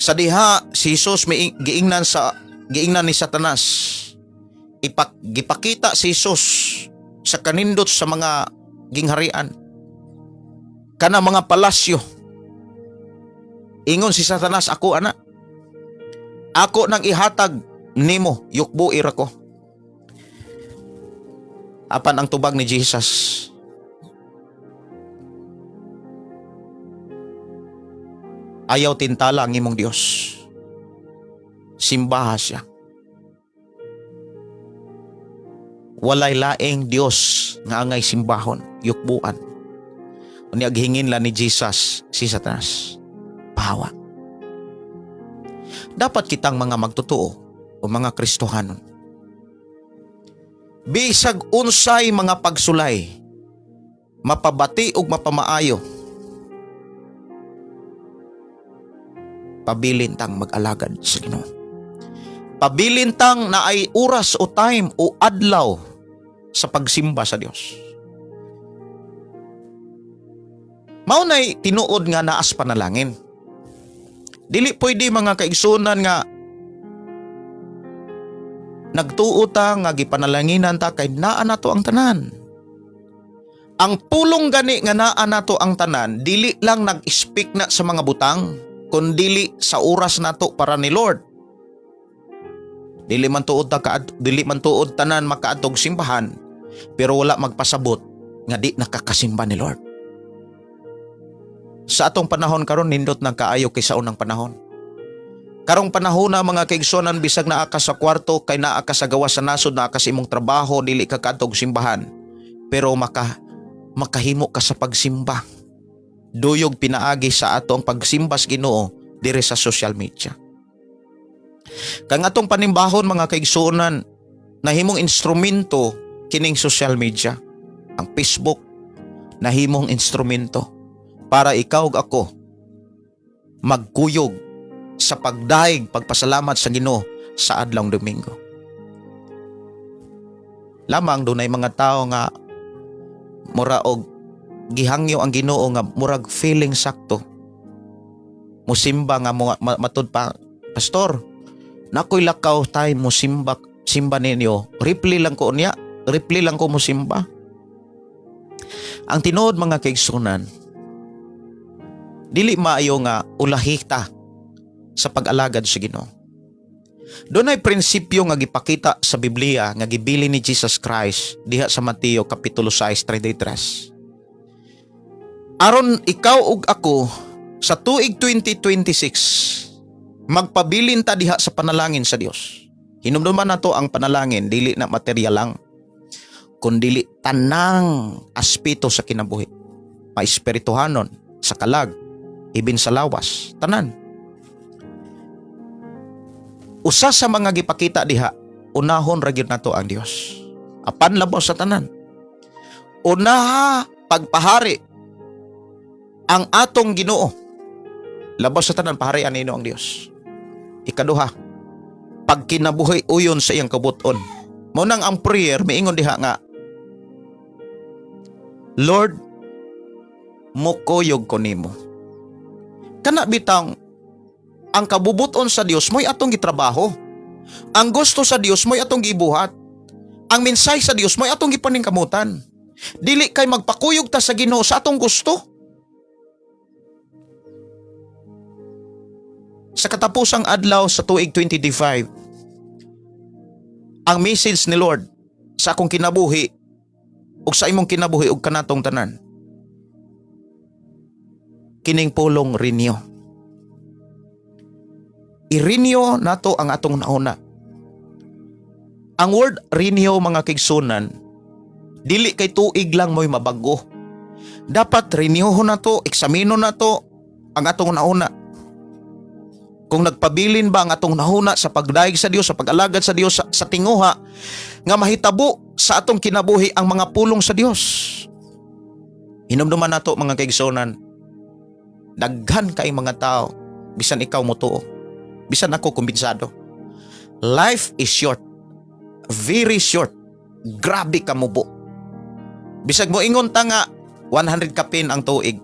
Sa diha si Jesus may giingnan ni Satanas. Gipakita si Jesus sa kanindot sa mga gingharian, kana mga palasyo. Ingon si Satanas, ako ana, ako nang ihatag nimo, yukbo ira ko. Apan ang tubag ni Jesus, ayaw tintala ang imong Dios. Simbaha siya. walay laing Dios nga angay simbahon, yukbuan. Unya hingin la ni Jesus si Satanas. Pahawa. Dapat kitang mga magtotoo o mga Kristohanon, bisag unsay mga pagsulay, mapabati ug mapamaayo, pabilin tang mag-alagad sa Ginoo. Pabilin tang na ay oras o time o adlaw sa pagsimba sa Dios. Mao nay tinuod nga naas panalangin. Dili pwede mga kaigsunan nga nagtuo ta nga gipanalanginan ta kay naa nato ang tanan. Ang pulong gani nga naa nato ang tanan, dili lang nag-speak na sa mga butang, kundi sa oras nato para ni Lord. Dili man tuod tanan makaadtog simbahan, pero wala magpasabot nga di nakakasimba ni Lord. Sa atong panahon karon nindot nagkaayo kay sa unang panahon. Karong panahon na mga kaigsonan, bisag naa ka sa kwarto, kay naa ka sa gawas sa nasod, naa ka sa imong trabaho, dili ka kadtog simbahan, pero makahimo ka sa pagsimba. Duyog pinaagi sa atong pagsimba sa Ginoo dire sa social media. Kang atong panimbahon mga kaigsunan, nahimong instrumento kining social media. Ang Facebook nahimong instrumento para ikaw ug ako magkuyog sa pagdaig, pagpasalamat sa Ginoo sa adlawng Domingo. Lamang dunay mga tao nga mura og gihangyo ang Ginoo nga murag feeling sakto. Musimba nga matud pa, pastor, nakoy lakaw time mo simba ninyo. Reply lang ko niya, reply lang ko mo simba. Ang tinuod mga kaigsunan, dili maayo nga ulahita sa pag-alagad sa Ginoo. Doon ay prinsipyo nga gipakita sa Biblia nga gibili ni Jesus Christ diha sa Mateo kapitulo 6:33. Aron ikaw ug ako sa tuig 2026 magpabilin ta diha sa panalangin sa Dios. Hinumduman nato ang panalangin dili na material lang, kundi tanang aspeto sa kinabuhi. Paespirituhanon, sa kalag, ibin sa lawas, tanan. Usa sa mga gipakita diha, unahon ra gyud nato ang Dios. Apan labaw sa tanan. Unaha pagpahari ang atong Ginoo. Labaw sa tanan paharian nino ang Dios. Ikaduha, pagkinabuhi uyon sa iyang kabuton. Mao nang ang prayer miingon diha nga, Lord, mukuyog ko nimo. Kana bitang ang kabubuton sa Dios mo'y atong gitrabaho. Ang gusto sa Dios mo'y atong gibuhat. Ang mensahe sa Dios mo'y atong gipaningkamutan. Dili kay magpakuyog ta sa Ginoo sa atong gusto. Sa katapusang adlaw sa tuig 2025, ang message ni Lord sa akong kinabuhi ug sa imong kinabuhi ug kanatong tanan, kining pulong renew. I-renew nato ang atong nauna. Ang word renew mga kigsunan, dili kay tuig lang mo'y mabago. Dapat renewhon nato, eksamino nato ang atong nauna. Kung nagpabilin ba ang atong nauna sa pagdaig sa Dios, sa pag-alagad sa Dios, sa tinguha nga mahitabo sa atong kinabuhi ang mga pulong sa Dios. Hinumduman nato mga kaigsunan, daghan kay mga tao, bisan ikaw mo tuo, bisan ako kumbensado. Life is short. Very short. Grabe ka mubo. Bisag mo ingon ta nga 100 kapin ang tuig.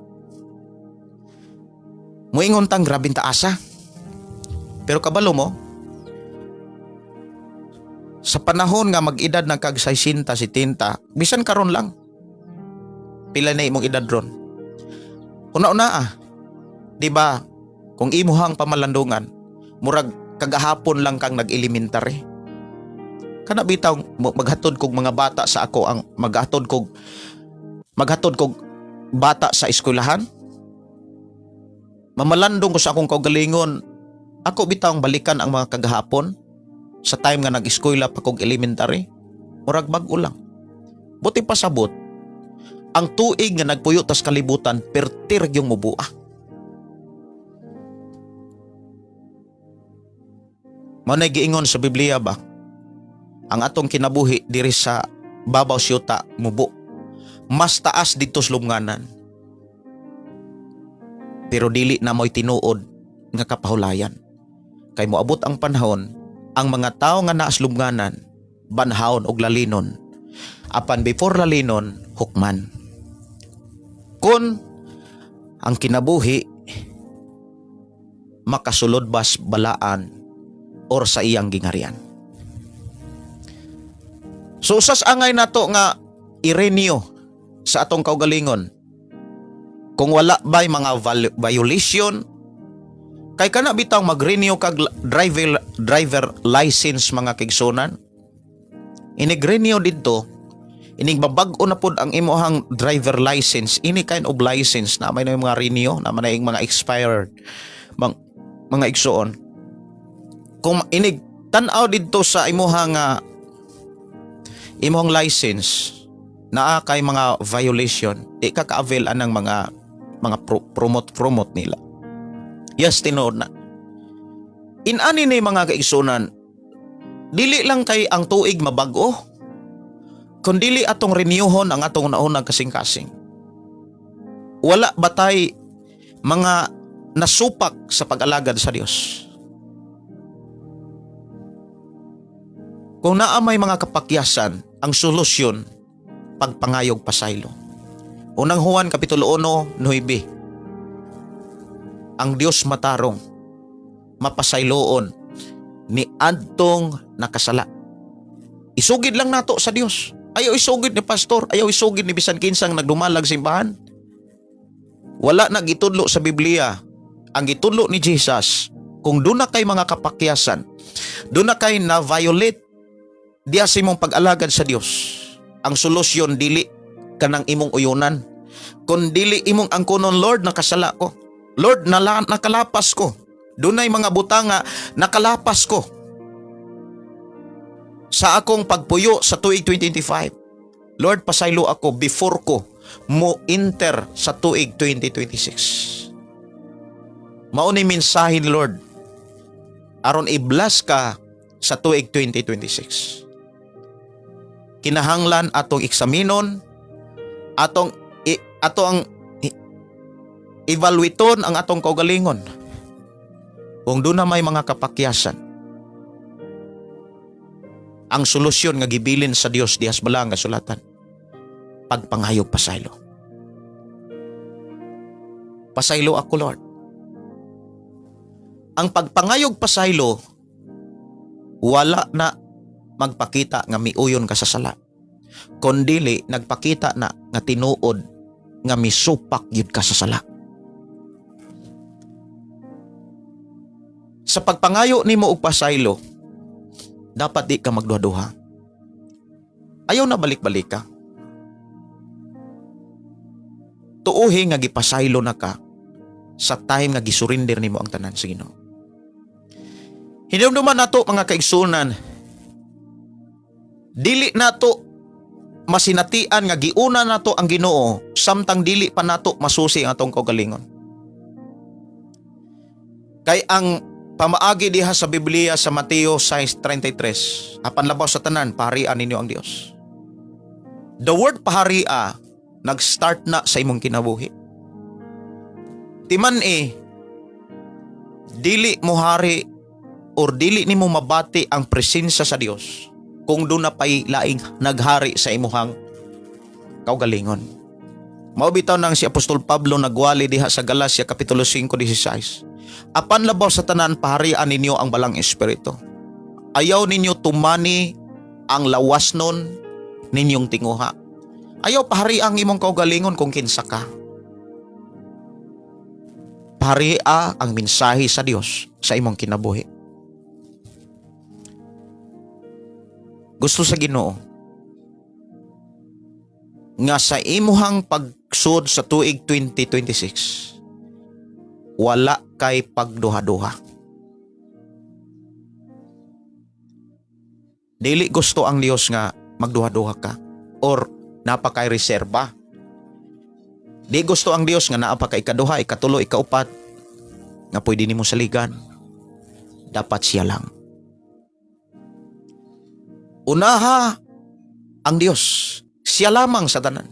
Moingon tang grabing taasa. Pero kabalo mo, sa panahon nga mag-edad ng kag 60, 70, bisan karon lang, pila na imong edad ron. Una-una diba, kung imuhang pamalandungan, murag kagahapon lang kang nag-elementary. Kana bitaw maghatod kog mga bata sa ako ang maghatod kog bata sa eskwelahan. Mamalandong ko sa akong kaugalingon, ako bitang balikan ang mga kagahapon sa time nga nag-eskwela pa kog elementary. murag bag-o lang. Buti pasabot, ang tuig nga nagpuyo tas kalibutan, pertir yung mubua. Manay giingon sa Biblia ba? Ang atong kinabuhi diri sa babaw siyota mubo. Mas taas dito sa lubnganan. Pero dili na mo'y tinuod nga kapahulayan. Kay moabot ang panahon, ang mga tao nga naa sa lubnganan, banhawon og lalinon. Apan before lalinon, hukman. Kun ang kinabuhi makasulod bas balaan or sa iyang gingarian. So usas angay nato nga irenyo sa atong kaugalingon. Kung wala ba'y mga violation, kay kana bitang mag-renew kag driver license mga kigsunan. Inig-renew dito, inig babag-o na pod ang imuhang driver license, ini kind of license na may mga renew, na may mga expired mga igsuon. Kung inig tan-aw dito sa imuhang license naa kay mga violation, di ka ka-avail anang mga promote nila. Yes, tinuod na. Inani ni mga kaigsunan, dili lang kay ang tuig mabag-o, kundi atong renewhon ang atong naunang kasing-kasing. Wala batay mga nasupak sa pag-alagad sa Dios. Kung naa may mga kapakyasan, ang solusyon pagpangayog pasaylo. Unang Juan Kapitulo 1, 9. Ang Dios matarong, mapasayloon, ni adtong nakasala. Isugid lang nato sa Dios. Ayaw isugid ni pastor, ayaw isugid ni bisan kinsang nagdumalag simbahan. Wala na gitudlo sa Biblia. Ang gitudlo ni Jesus, kung doon na kay mga kapakyasan, doon na kay na-violate diya sa imong pag-alagad sa Dios, ang solusyon dili kanang imong uyunan, kun dili imong angkonon, Lord, nakasala ko. Lord, nakalapas ko. Dunay mga butanga nakalapas ko sa akong pagpuyo sa tuig 2025. Lord, pasaylo ako before ko mo enter sa tuig 2026. Mao ni mensahe ni Lord aron i-bless ka sa tuig 2026. Kinahanglan atong eksaminon, atong evaluaton ang atong kaugalingon. Kung doon na may mga kapakyasan, ang solusyon nga gibilin sa Dios dihas balang nga sulatan, pagpangayog pasaylo. Pasaylo ako, Lord. Ang pagpangayog pasaylo, wala na magpakita nga miuyon ka sa sala, kundili nagpakita na nga tinuod nga misupak yun ka sa sala. Sa pagpangayo nimo og pasaylo, dapat di ka magduha-duha. Ayaw na balik-balik ka. Tuuhi nga gipasaylo na ka sa time nga gisurrender nimo ang tanan sa Ginoo. Hinumduman nato mga kaigsunan, dili nato masinatian nga giuna nato ang Ginoo samtang dili pa nato masusi ang atong kaugalingon. Kay ang pamaagi diha sa Biblia sa Mateo 6:33, apan labaw sa tanan, paharian ninyo ang Dios. The word paharia nag-start na sa imong kinabuhi. Timan dili mo hari or dili nimo mabati ang presensya sa Dios kung doon na pa'y laing naghari sa imuhang kaugalingon. Mao bitaw nang si Apostol Pablo nagwali diha sa Galacia Kapitulo 5:16. Apan labaw sa tanan, paharian ninyo ang balang espiritu. Ayaw ninyo tumani ang lawasnon ninyong tinguha. Ayaw pahari ang imong kaugalingon kung kinsa ka. Paharia ang mensahe sa Dios sa imong kinabuhi. Gusto sa Ginoo nga sa imuhang pagsud sa tuig 2026, wala kay pagduha-duha. Dili gusto ang Dios nga magduha-duha ka or napakay reserba. Di gusto ang Dios nga naa pa ka ikaduha, ikatulo, ikaupat nga pwede nimo saligan. Dapat siya lang. Unaha ang Dios. Siya lamang sa tanan.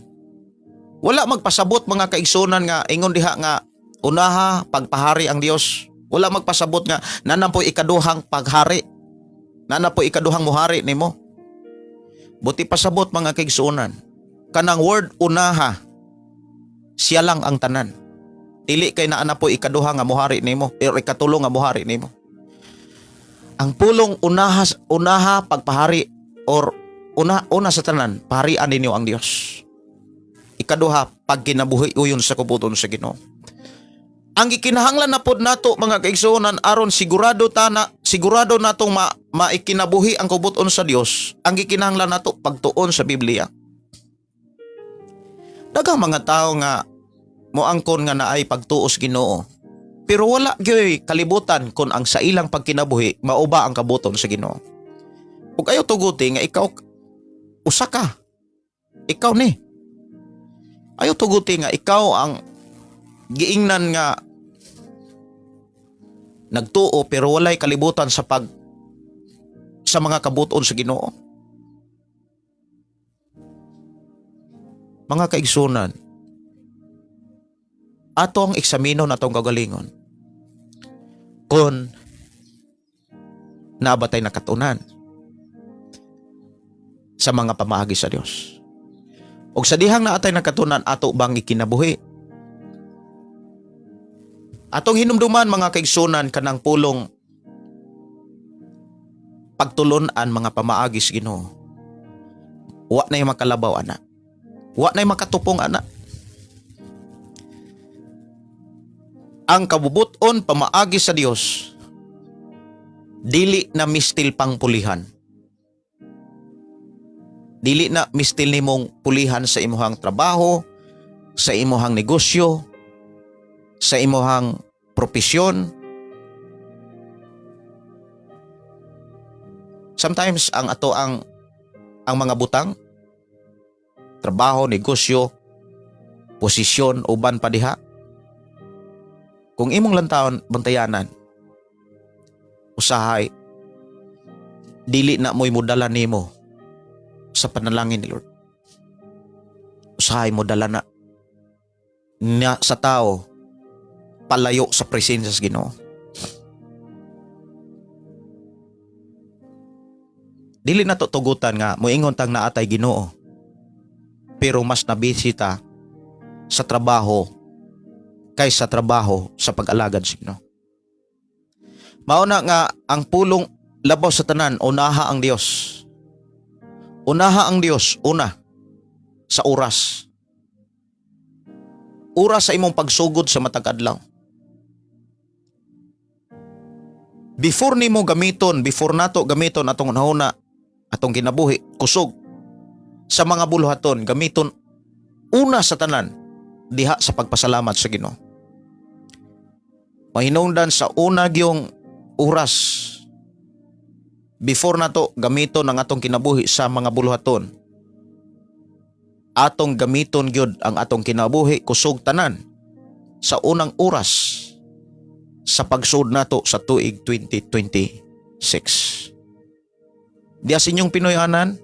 Wala magpasabot mga kaigsunan nga ingon diha nga unaha pagpahari ang Dios. Wala magpasabot nga nanampoy ikaduhang paghari. Nanampoy ikaduhang muhari nimo. Buti pasabot mga kaigsunan. Kanang word unaha. Siya lang ang tanan. Dili kay naa po ikaduha nga muhari nimo o ikatulo nga muhari nimo. Ang pulong unaha pagpahari or una sa tanan, paharian ninyo ang Dios. Ikaduha, pag kinabuhi uyon sa kubuton sa Ginoo. Ang gikinahanglan na pod nato mga kaigsuonan aron sigurado natong maikinabuhi ang kubuton sa Dios. Ang gikinahanglan nato pagtuon sa Biblia. Daghang mga tao nga moangkon nga naay pagtuos Ginoo. Pero wala gyud kalibutan kung ang sa ilang pagkinabuhi mauba ang kabuton sa Ginoo. Ug ayaw tuguti nga ikaw usa ka. Ikaw ni. Ayaw tuguti nga ikaw ang giingnan nga nagtuo pero walay kalibutan sa mga kabuton sa Ginoo. Mga kaigsunan, atong eksaminon atong kagalingon kung nabatay na katunan sa mga pamaagi sa Dios. O sa dihang naatay na katunan ato bang ikinabuhi. Atong hinumduman mga kaigsunan kanang pulong pagtulunan mga pamaagi sa Ginoo. Wa nay makalabaw ana. Wa nay makatupong ana. Ang kabubuton pamaagi sa Dios dili na mistil pang pulihan. Dili na mistil nimong pulihan sa imuhang trabaho, sa imuhang negosyo, sa imuhang propesyon. Sometimes ang mga butang, trabaho, negosyo, posisyon, uban pa diha. Kung imong lantawon bantayanan, usahay, dili na mo'y mudala nimo sa panalangin ni Lord. Usahay mo dala na sa tao palayo sa presensya sa Ginoo. Dili na to tugutan nga moingon tang naatay Ginoo. Pero mas nabisita sa trabaho kaysa trabaho sa pag-alagad sa Ginoo. Mauna nga ang pulong labaw sa tanan, unaha ang Dios. Unaha ang Dios, una sa oras. Oras sa imong pagsugod sa matag adlaw. Before nato gamiton atong unahuna, atong kinabuhi, kusog sa mga buluhaton, gamiton una sa tanan diha sa pagpasalamat sa Ginoo. Mahinungdan sa una gyung oras. Before nato gamiton ang atong kinabuhi sa mga buluhaton. Atong gamiton gyud ang atong kinabuhi kusog tanan sa unang oras sa pagsud nato sa tuig 2026. Diya sa inyong Pinoy-anan,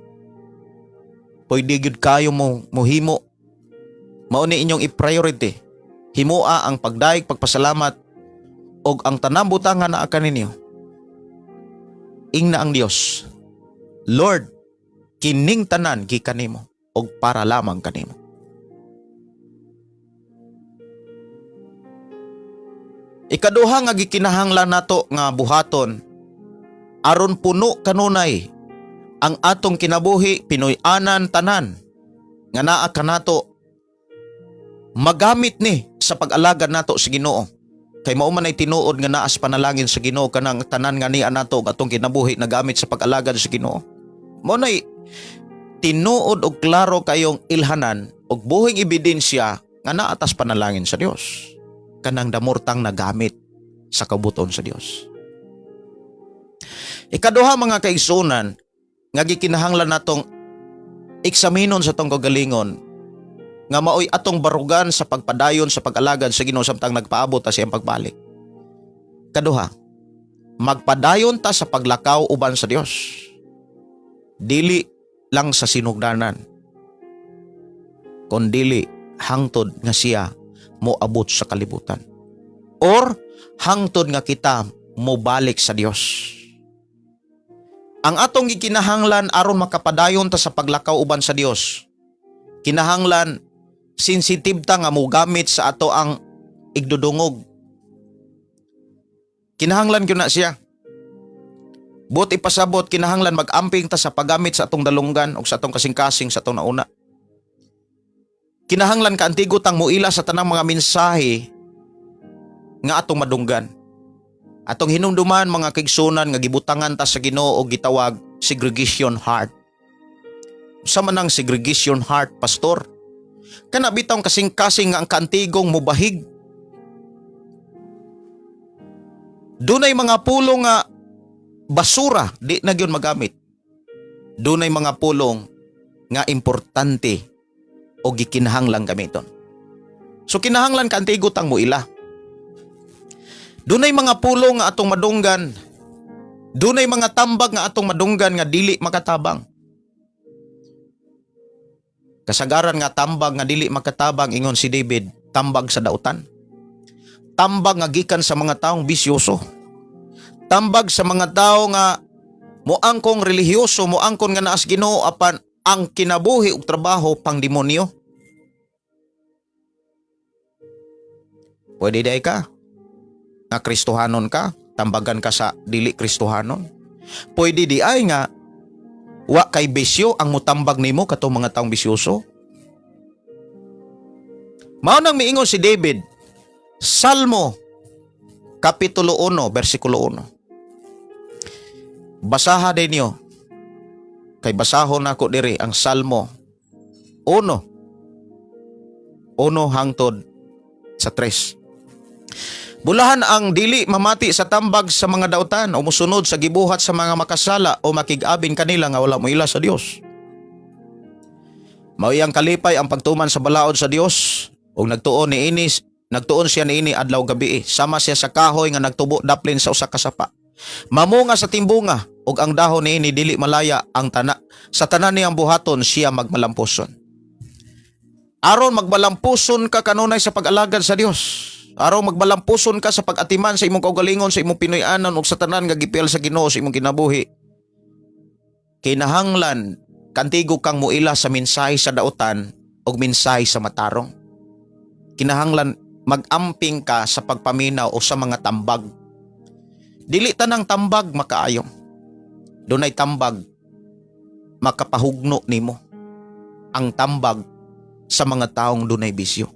pwede gyud kayo mo himo. Mao ni inyong i-priority. Himoa ang pagdaig, pagpasalamat og ang tanang butangan naa kaninyo. Ingna ang Dios. Lord, kining tanan gikan nimo og para lamang kanimo. Ikaduha nga gikinahanglan nato nga buhaton aron puno kanunay ang atong kinabuhi Pinoy-anan tanan nga naa kanato magamit ni sa pag-alagad nato sa Ginoo. Kay mao man ay tinuod nga naas panalangin sa Ginoo kanang tanan nga niya nato atong kinabuhi nagamit sa pag-alagad sa Ginoo. Mao nay tinuod og klaro kayong ilhanan og buhing ebidensya nga naatas panalangin sa Dios. Kanang damortang nagamit sa kabuton sa Dios. Ikaduha mga kaigsunan nga gikinahanglan natong eksaminon sa tong kagalingon nga maoy atong barugan sa pagpadayon sa pag-alagad sa Ginoo samtang nagpaabot ta siyang pagbalik. Kaduha, magpadayon ta sa paglakaw uban sa Dios. Dili lang sa sinugdanan, kundili hangtod nga siya moabot sa kalibutan. Or hangtod nga kita mobalik sa Dios. Ang atong gikinahanglan aron makapadayon ta sa paglakaw uban sa Dios, kinahanglan sensitive ta nga mogamit sa ato ang igdudungog. Kinahanglan gyud na siya. Buot ipasabot, kinahanglan mag-amping ta sa paggamit sa atong dalunggan o sa atong kasing-kasing sa atong nauna. Kinahanglan ka antigo tang muila sa tanang mga mensahe nga atong madunggan. Atong hinumduman mga kaigsunan nga gibutangan ta sa Ginoo og gitawag segregation heart. Sa manang segregation heart, pastor? Kana bitong kasing-kasing nga ang kantigong mubahig. Dunay mga pulong nga basura, di na gyud magamit. Dunay mga pulong nga importante o gikinahanglang gamiton. So kinahanglan kantigo tang muila. Dunay mga pulong nga atong madunggan. Dunay mga tambag nga atong madunggan nga dili makatabang. Kasagaran nga tambag nga dili makatabang ingon si David, tambag sa dautan. Tambag nga gikan sa mga taong bisyoso. Tambag sa mga tao nga moangkong relihiyoso, moangkon nga naas Ginoo apan ang kinabuhi ug trabaho pang demonyo. Pwede day ka nga Kristohanon ka, tambagan ka sa dili Kristohanon. Pwede di ay nga wa kay bisyo ang mutambag nimo katong mga taong bisyoso. Mao nang miingon si David, Salmo Kapitulo 1, versikulo 1. Basaha din niyo. Kay basahon ako diri ang Salmo 1 hangtod sa 3. Bulahan ang dili mamati sa tambag sa mga dautan o musunod sa gibuhat sa mga makasala o makig-abin kanila nga wala moila sa Dios. Mauyang kalipay ang pagtuman sa balaod sa Dios ug nagtuon siya niini adlaw gabi. Sama siya sa kahoy nga nagtubo daplin sa usa ka sapa. Mamunga sa timbunga ug ang dahon niini dili malaya ang sa tanan niyang buhaton siya magmalampuson. Aron magmalampuson ka kanunay sa pag-alagad sa Dios. Araw magbalampuson ka sa pag-atiman sa imong kaugalingon, sa imong Pinoy-anan ug sa tanan nga gipil sa Ginoo sa imong kinabuhi. Kinahanglan kantigo kang muila sa mensahe sa dautan ug mensahe sa matarong. Kinahanglan mag-amping ka sa pagpaminaw o sa mga tambag. Dili tanang tambag makaayo. Dunay tambag makapahugno nimo. Ang tambag sa mga taong dunay bisyo.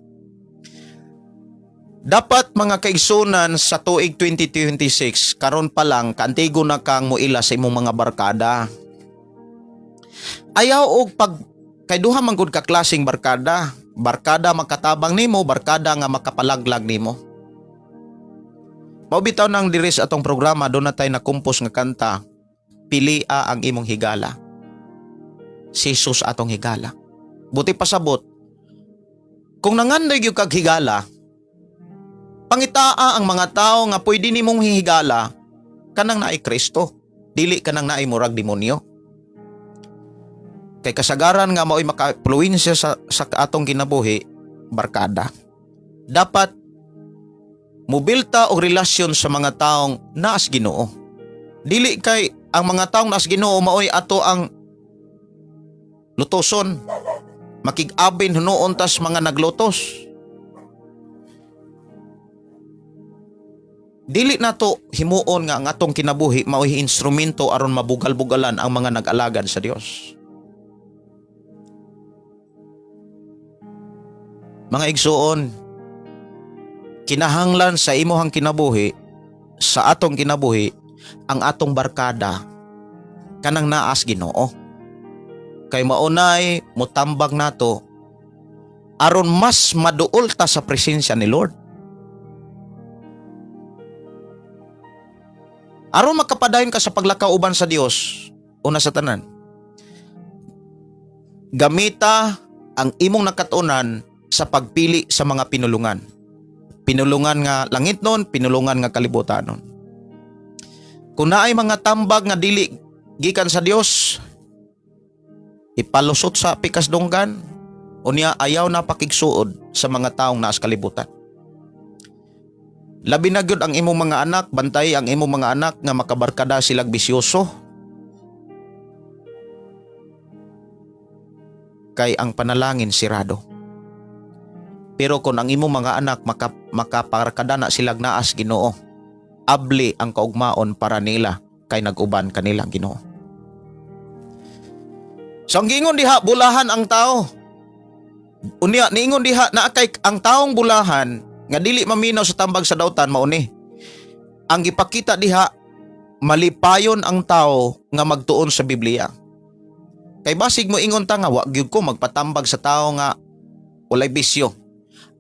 Dapat mga kaigsunan sa tuig 2026, karon pa lang kantigo na kang muila sa imong mga barkada. Ayaw og kay duha man gud ka klaseng barkada. Barkada makatabang nimo, barkada nga makapalaglag nimo. Mao bitaw nang diri sa atong programa do na tay nakumpos nga kanta, pilia ang imong higala. Si Jesus atong higala. Buti pasabot. Kung nanganday gyud kag higala, pangitaa ang mga tao nga pwede nimong hihigala kanang naay Kristo, dili kanang naay murag demonyo. Kay kasagaran nga mao'y maka-influensya sa atong kinabuhi, barkada. Dapat mobilta og relasyon sa mga taong naas Ginoo. Dili kay ang mga taong naas Ginoo mao'y ato ang lutoson, makig-abin hunoon tas mga naglutos. Dili nato himuon nga ang atong kinabuhi mao'y instrumento aron mabugal-bugalan ang mga nag-alagad sa Dios. Mga igsuon, kinahanglan sa imuhang kinabuhi, sa atong kinabuhi, ang atong barkada kanang naas Ginoo. Kay maunay mutambag nato aron mas maduol ta sa presensya ni Lord. Aron makapadayon ka sa paglakaw uban sa Dios, una sa tanan, gamita ang imong nakatunan sa pagpili sa mga pinulungan. Pinulungan nga langit nun, pinulungan nga kalibutan nun. Kung naay mga tambag nga dili gikan sa Dios, ipalusot sa pikasdunggan, unya ayaw na pakigsuod sa mga taong naas kalibutan. Labi na gyud ang imong mga anak, bantay ang imong mga anak nga makabarkada silang bisyoso. Kay ang panalangin sirado. Pero kung ang imong mga anak makabarkada na silang naas Ginoo, abli ang kaugmaon para nila kay nag-uban kanila Ginoo. So ang gingon diha, bulahan ang tao. Unya niingon diha na kay ang taong bulahan nga dili maminaw sa tambag sa dautan mauni. Ang gipakita diha, malipayon ang tao nga magtuon sa Biblia. Kay basig mo ingon ta nga wa gyud ko magpatambag sa tao nga walay bisyo.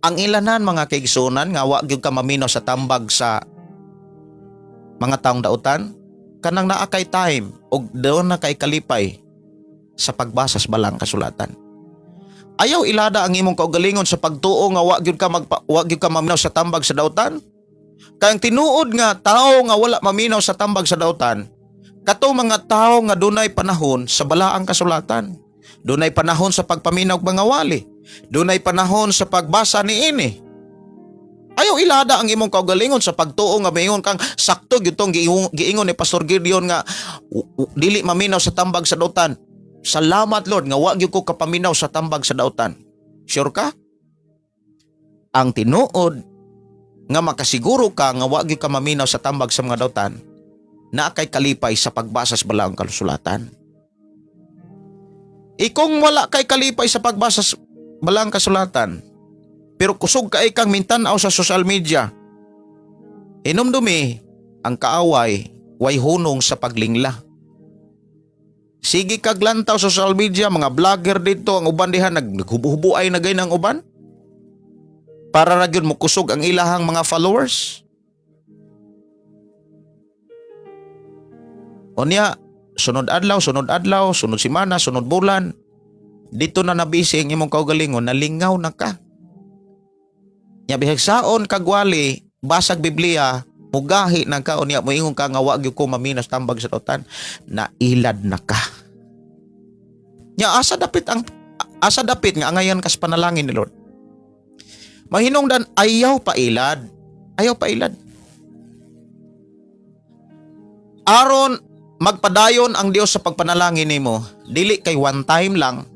Ang ilanan mga kaigsunan nga wa gyud ka maminaw sa tambag sa mga taong dautan, kanang naa kay time og doon na kay kalipay sa pagbasa sa balang kasulatan. Ayaw ilada ang imong kaugalingon sa pagtuo nga wa gyud ka maminaw sa tambag sa dautan. Kay ang tinuod nga tao nga wala maminaw sa tambag sa dautan, kato mga tao nga dunay panahon sa balaang kasulatan. Dunay panahon sa pagpaminaw og mga wali. Dunay panahon sa pagbasa niini. Ayaw ilada ang imong kaugalingon sa pagtuo nga mayon kang sakto gyud tong giingon ni Pastor Gideon nga dili maminaw sa tambag sa dautan. Salamat Lord nga wa gyud ko kapaminaw sa tambag sa dautan. Sure ka? Ang tinuod nga makasiguro ka nga wa gyud ka maminaw sa tambag sa mga dautan, na kay kalipay sa pagbasa sa balaang kasulatan. Ikong wala kay kalipay sa pagbasa sa balaang kasulatan, pero kusog ka kang mintan-aw sa social media, hinumdumi ang kaaway way hunong sa paglingla. Sige kag lantaw sa social media, mga vlogger dito, ang uban diha naghubo-hubuay na gay ng uban para ra gyud mo kusog ang ilahang mga followers. Unya, sunod adlaw, sunod semana, sunod bulan, dito na nabisi ang imong kaugalingon, nalingaw na ka. Nya bihagsaon kag wali, basag Biblia, mugahi na ka, unya moingon ka nga wa gyud ko maminas tambag sa dautan, nailad na ka. Nya asa dapit nga angayan kas panalangin ni Lord. Mahinungdan ayaw pa ilad. Aron magpadayon ang Dios sa pagpanalangin nimo, dili kay one time lang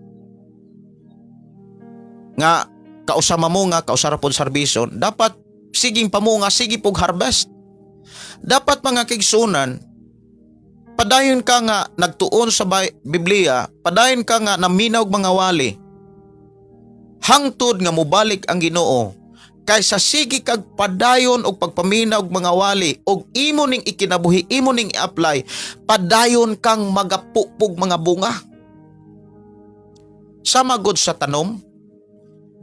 nga kausama mo nga kausara pod serbisyon, dapat siging pamunga, sige pog harvest. Dapat mga kaigsunan, padayon ka nga nagtuon sa Biblia, padayon ka nga naminaw og mga wali, hangtod nga mobalik ang Ginoo, kaysa sige kag padayon og pagpaminaw og mga wali og imo ning ikinabuhi, imo ning i-apply, padayon kang magapupog mga bunga. Sama gud sa tanom,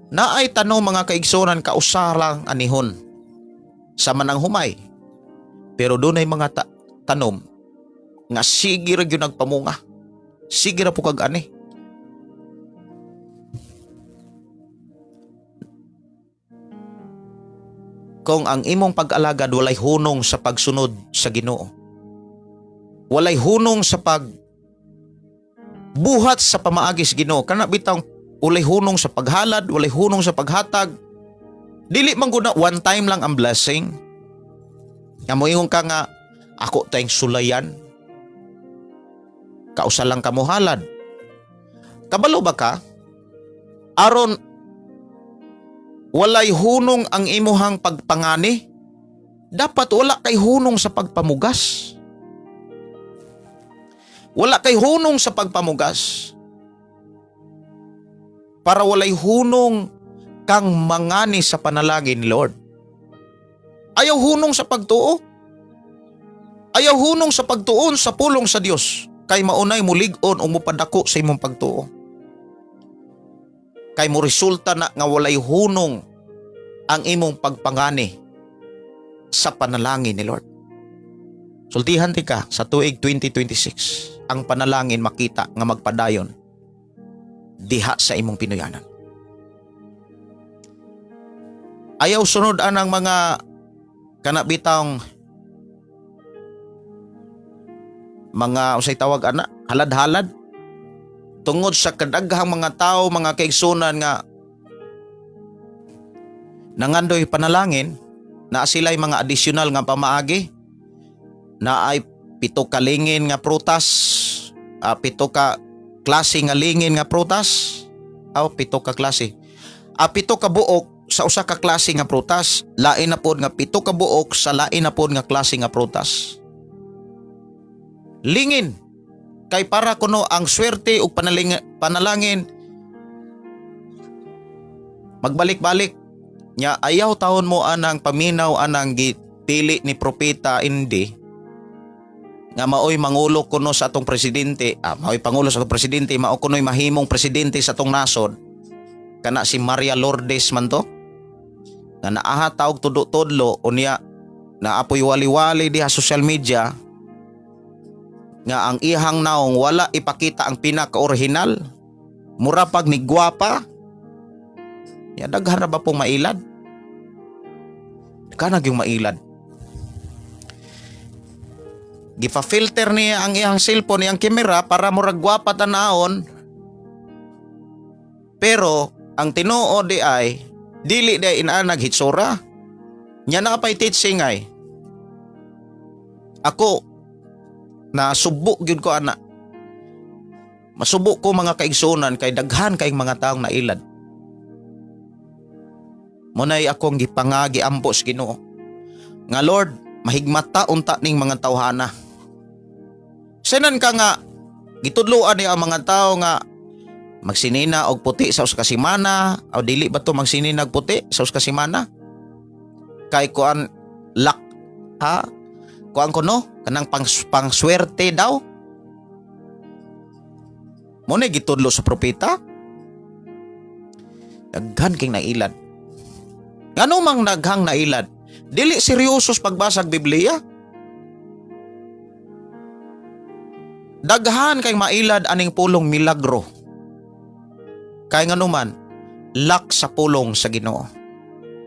naay tanom mga kaigsunan kausarang anihon sa manang humay, pero dunay mga tanom nga sige ra gyud nagpamunga, sige ra po kag ani. Kung ang imong pag-alagad walay hunong sa pagsunod sa Ginoo, walay hunong sa buhat sa pamaagis Ginoo, kana bitang walay hunong sa paghalad, walay hunong sa paghatag, dili man gud na one time lang ang blessing. Nga moingon ka nga ako tayong sulayan, kausa lang ka mo halad. Kabalo ba ka? Aron walay hunong ang imuhang pagpangani, dapat wala kay hunong sa pagpamugas. Wala kay hunong sa pagpamugas. Para walay hunong kang mangani sa panalangin, Lord. Ayaw hunong sa pagtuo. Ayaw hunong sa pagtuon sa pulong sa Dios, kay maunay mulig-on o mupadako sa imong pagtuo. Kay mo resulta na nga walay hunong ang imong pagpangani sa panalangin ni Lord. Sultihan ti ka sa tuig 2026, ang panalangin makita nga magpadayon. diha sa imong pinuyanan. Ayaw sunod anang mga kanabitang mga usay tawag ana, halad-halad tungod sa kadaghang mga tao, mga kaigsunan nga nangandoy panalangin na sila'y mga adisyonal nga pamaagi na ay 7 ka lingin nga prutas, 7 ka klase nga lingin nga prutas, 7 ka klase, 7 ka buok sa usa ka klase nga prutas, lain na pod nga 7 ka buok sa lain na pod nga klase nga prutas. Lingin kay para kuno ang swerte ug panalangin magbalik-balik nya. Ayaw taon mo anang paminaw anang gipili ni propeta hindi nga maoy mangulo kuno sa atong presidente, maoy pangulo sa atong presidente, mao kuno'y mahimong presidente sa atong nasod, kana si Maria Lourdes man to nga naaha taog tudlo-tudlo unya naapoy wali-wali diha social media nga ang ihang naong wala ipakita ang pinaka-original, mura pag ni gwapa. Ya daghan ra ba pong mailad? Kanag yung mailad. Gipa-filter niya ang iyang cellphone, iyang kamera para murag gwapa tanahon. Pero ang tinuod di ay dili di inaanag hitsura. Nya na pay teaching ay. Ako na subok gyud ko ana. Masubok ko mga kaigsunan kay daghan kay mga taong nailad. Munay akong gipangagi ambos Ginoo nga Lord, mahigmata unta ning mga tawhana. Senan ka nga gitudloan ni ang mga tao nga magsinina og puti sa usa ka semana, o dili ba to magsinina og puti sa usa ka semana? Kay kuan lak ha? Kuan ko no? Kanang pang swerte daw. Munay gitudlo sa propeta. Daghan king nailad. Ngano mang naghang nailad? Dili seryosos pagbasag Biblia. Daghan kay mailad aning pulong milagro. Kay ngano man lak sa pulong sa Ginoo.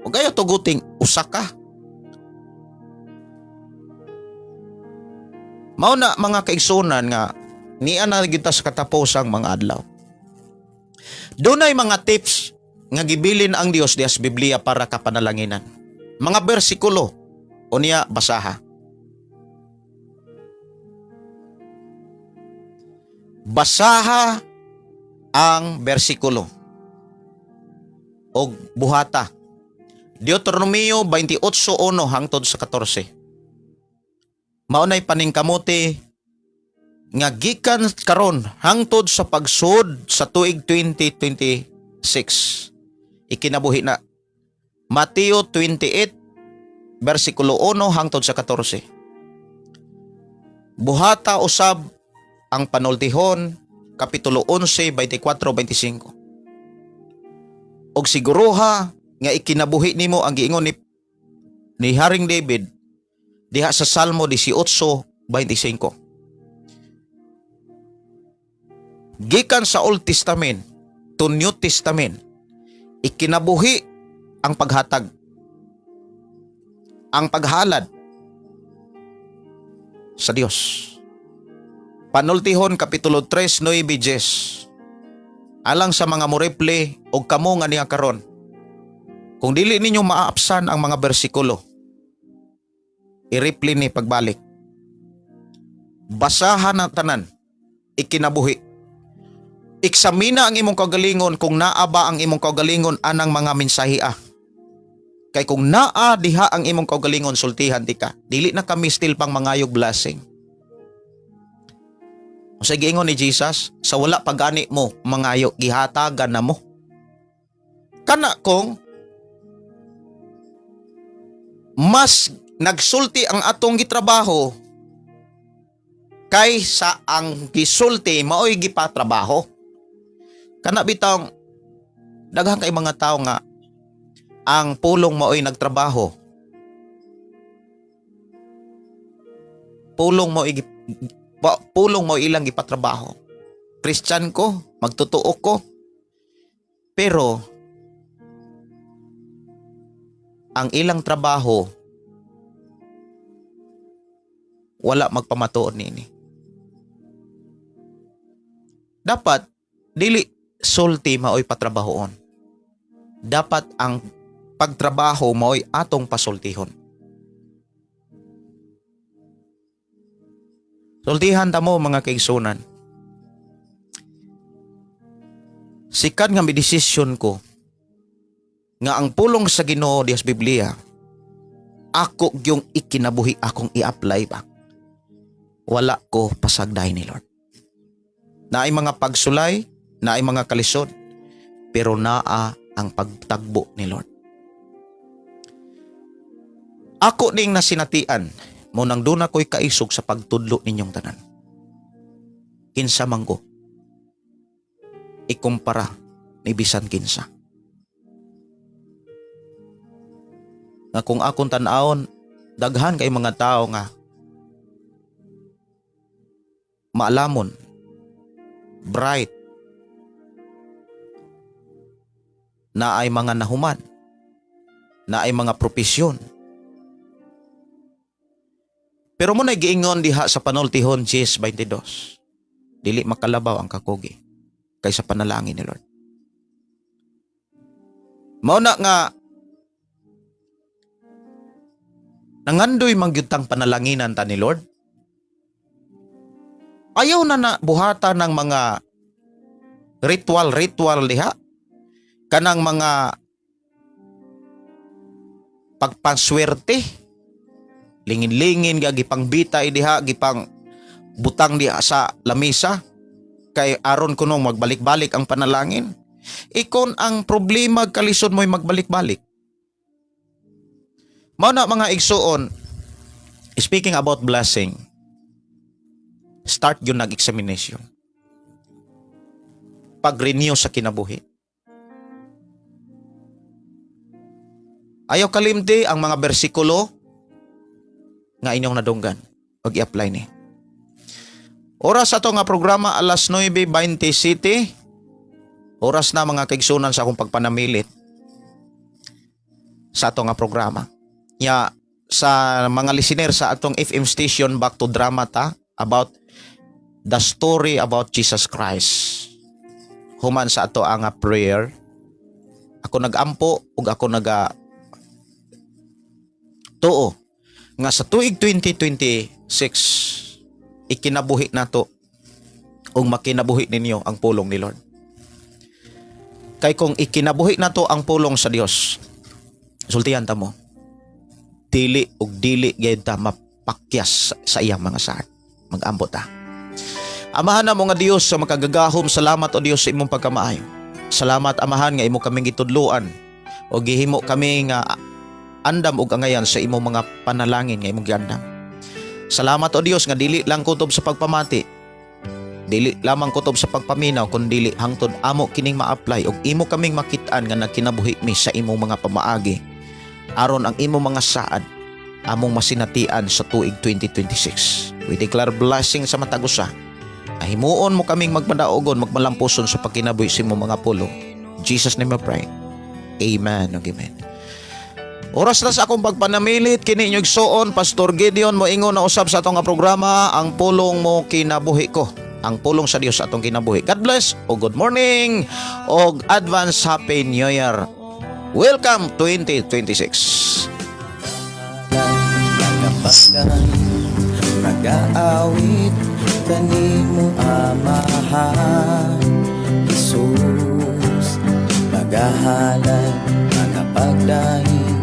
Ug ayo tuguting usa ka. Mao na mga kaigsunan nga niya na kita sa katapusang mga adlaw. Dunay mga tips nga gibilin ang Dios diha sa Biblia para kapanalanginan. Mga bersikulo unya basaha. Basaha ang bersikulo og buhata. Deuteronomio 28:1 hangtod sa 14. Maunay paningkamuti nga gikan karon hangtod sa pagsud sa tuig 2026. Ikinabuhi na. Mateo 28 bersikulo 1 hangtod sa 14. Buhata usab ang panultihon kapitulo 11 24-25. Og siguruha nga ikinabuhi nimo ang giingon ni Haring David diha sa Salmo 18:25. Gikan sa Old Testament to New Testament, ikinabuhi ang paghatag, ang paghalad sa Dios. Panultihon kapitulo 3:9-10. Alang sa mga moreple og kamo nga niya karon, kung dili ninyo maaapsan ang mga bersikulo, i-replay ni pagbalik. Basahan ang tanan, ikinabuhi. Iksamina ang imong kaugalingon kung naa ba ang imong kaugalingon anang mga mensahiya. Kay kung naa diha ang imong kaugalingon, sultihan ti ka. Dili na kami still pang mangayog blessing. Sa giingon ni Jesus, sa wala pagani mo mangayo, gihatagan na mo. Kana kung mas nagsulti ang atong gitrabaho kaysa ang gisulti maoy gipatrabaho. Kana bitang daghang kay mga tao nga ang pulong maoy nagtrabaho. Pulong mo ilang gipatrabaho. Kristyan ko, magtutuo ko, Pero ang ilang trabaho wala magpamatuod niini. Dapat dili sulti maoy patrabahoon. Dapat ang pagtrabaho maoy atong pasultihon. Sultihan ta mo mga kaigsunan. Sikat nga midesisyon ko nga ang pulong sa Ginoo diha sa Biblia ako gyung ikinabuhi akong i-apply ba. Wala ko pasagday ni Lord. Naay mga pagsulay, naay mga kalisod, pero naa ang pagtagbo ni Lord. Ako ding nasinatian mo nang doon ako'y kaisog sa pagtudlo ninyong tanan. Kinsa man ko ikumpara ni bisan kinsa. Nga kung akong tan-awon, daghan kay mga tao nga maalamon, bright, na ay mga nahuman, na ay mga propesyon. Pero mo na giingon diha sa panultihon 10:22, dili makalabaw ang kakugi kaysa panalangin ni Lord. Mao na nga nangandoy mangyutang panalanginan ta ni Lord. Ayaw na buhatan ng mga ritual diha. Kanang mga pagpanswerte. Lingin-lingin gipang bitay diha, gipang butang diha sa lamisa. Kay aron kuno magbalik-balik ang panalangin. Ikon ang problema kalisod mo'y magbalik-balik. Mao na mga igsuon, speaking about blessing, start yun nag-examination. Pag-renew sa kinabuhi. Ayaw kalimti ang mga bersikulo nga inyong nadunggan. Pag i-apply ni. Oras ato nga programa alas 9:20 City. Oras na mga kaigsunan sa akong pagpanamilit sa ato nga programa. Ya, sa mga listener sa atong FM station Back to Drama ta about the story about Jesus Christ. Human sa ato ang prayer. Ako nag-ampo ug ako tuo nga sa tuig 2026 ikinabuhi nato ug makinabuhi ninyo ang pulong ni Lord. Kay kung ikinabuhi nato ang pulong sa Dios, sultihan ta mo. Dili gyud ta mapakyas sa iyang mga saad. Mag-ampo ta. Amahan na mo nga Dios sa makagagahom, salamat o Dios sa imong pagkamaayo. Salamat Amahan nga imo kaming gitudluan o gihimo kami nga andam og angayan sa imong mga panalangin nga imong giandam. Salamat o Dios nga dili lang kutob sa pagpamati, dili lamang kutob sa pagpaminaw, kundi hangtod amo kining ma-apply og imo kaming makit-an nga nagkinabuhi mi sa imong mga pamaagi aron ang imong mga saad among masinatian sa tuig 2026. We declare blessing sa matag usa. Himuon mo kaming magpadaogon, magmalampuson sa pagkinabuhi sa imong mga pulo. In Jesus name I pray. Amen. Amen. Oras na sa akong pagpanamilit kini inyong igsuon Pastor Gideon moingon na usab sa atong nga programa ang pulong mo kinabuhi ko. Ang pulong sa Dios sa atong kinabuhi. God bless o good morning o advance happy new year. Welcome 2026. Nag-aawit kanimo Amahan Jesus, magahalad mga pagdahig,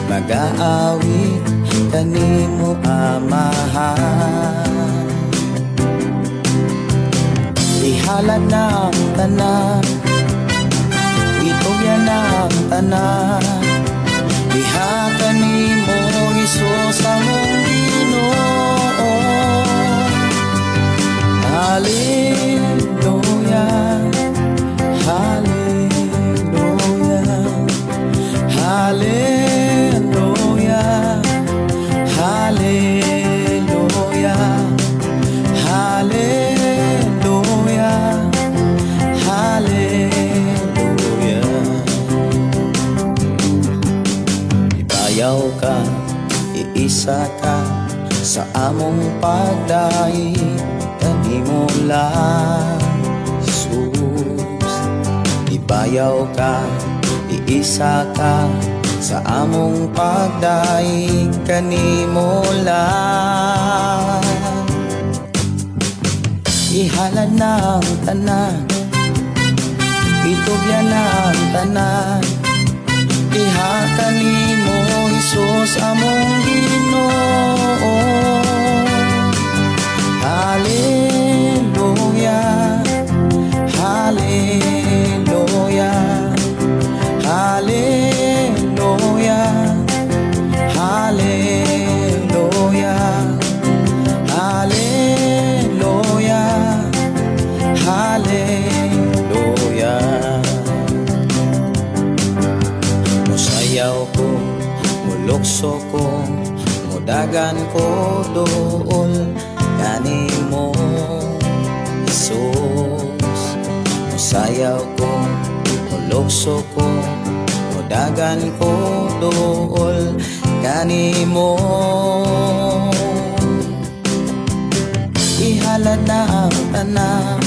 mag-aawit kanimo Amahan. Ihalad na ang tanan, ituya na ang tanan, diha kanimo Jesus among Ginoo. Hallelujah, hallelujah, hallelujah, hallelujah, hallelujah, hallelujah. ka sa among pagdai kanimo lang Jesus. Ibayaw ka, iisa ka sa among pagdai kanimo lang. Ihalad na ang tanan, itubyan na ang tanan, iha kanimo Jesus among Ginoo. Hallelujah, hallelujah, hallelujah, hallelujah, hallelujah, hallelujah. Musayaw ko, mulukso ko, mudagan ko dool kanimo Jesus. Musayaw ko, mulukso ko, mudagan ko dool kanimo. Ihalad na ang tanan,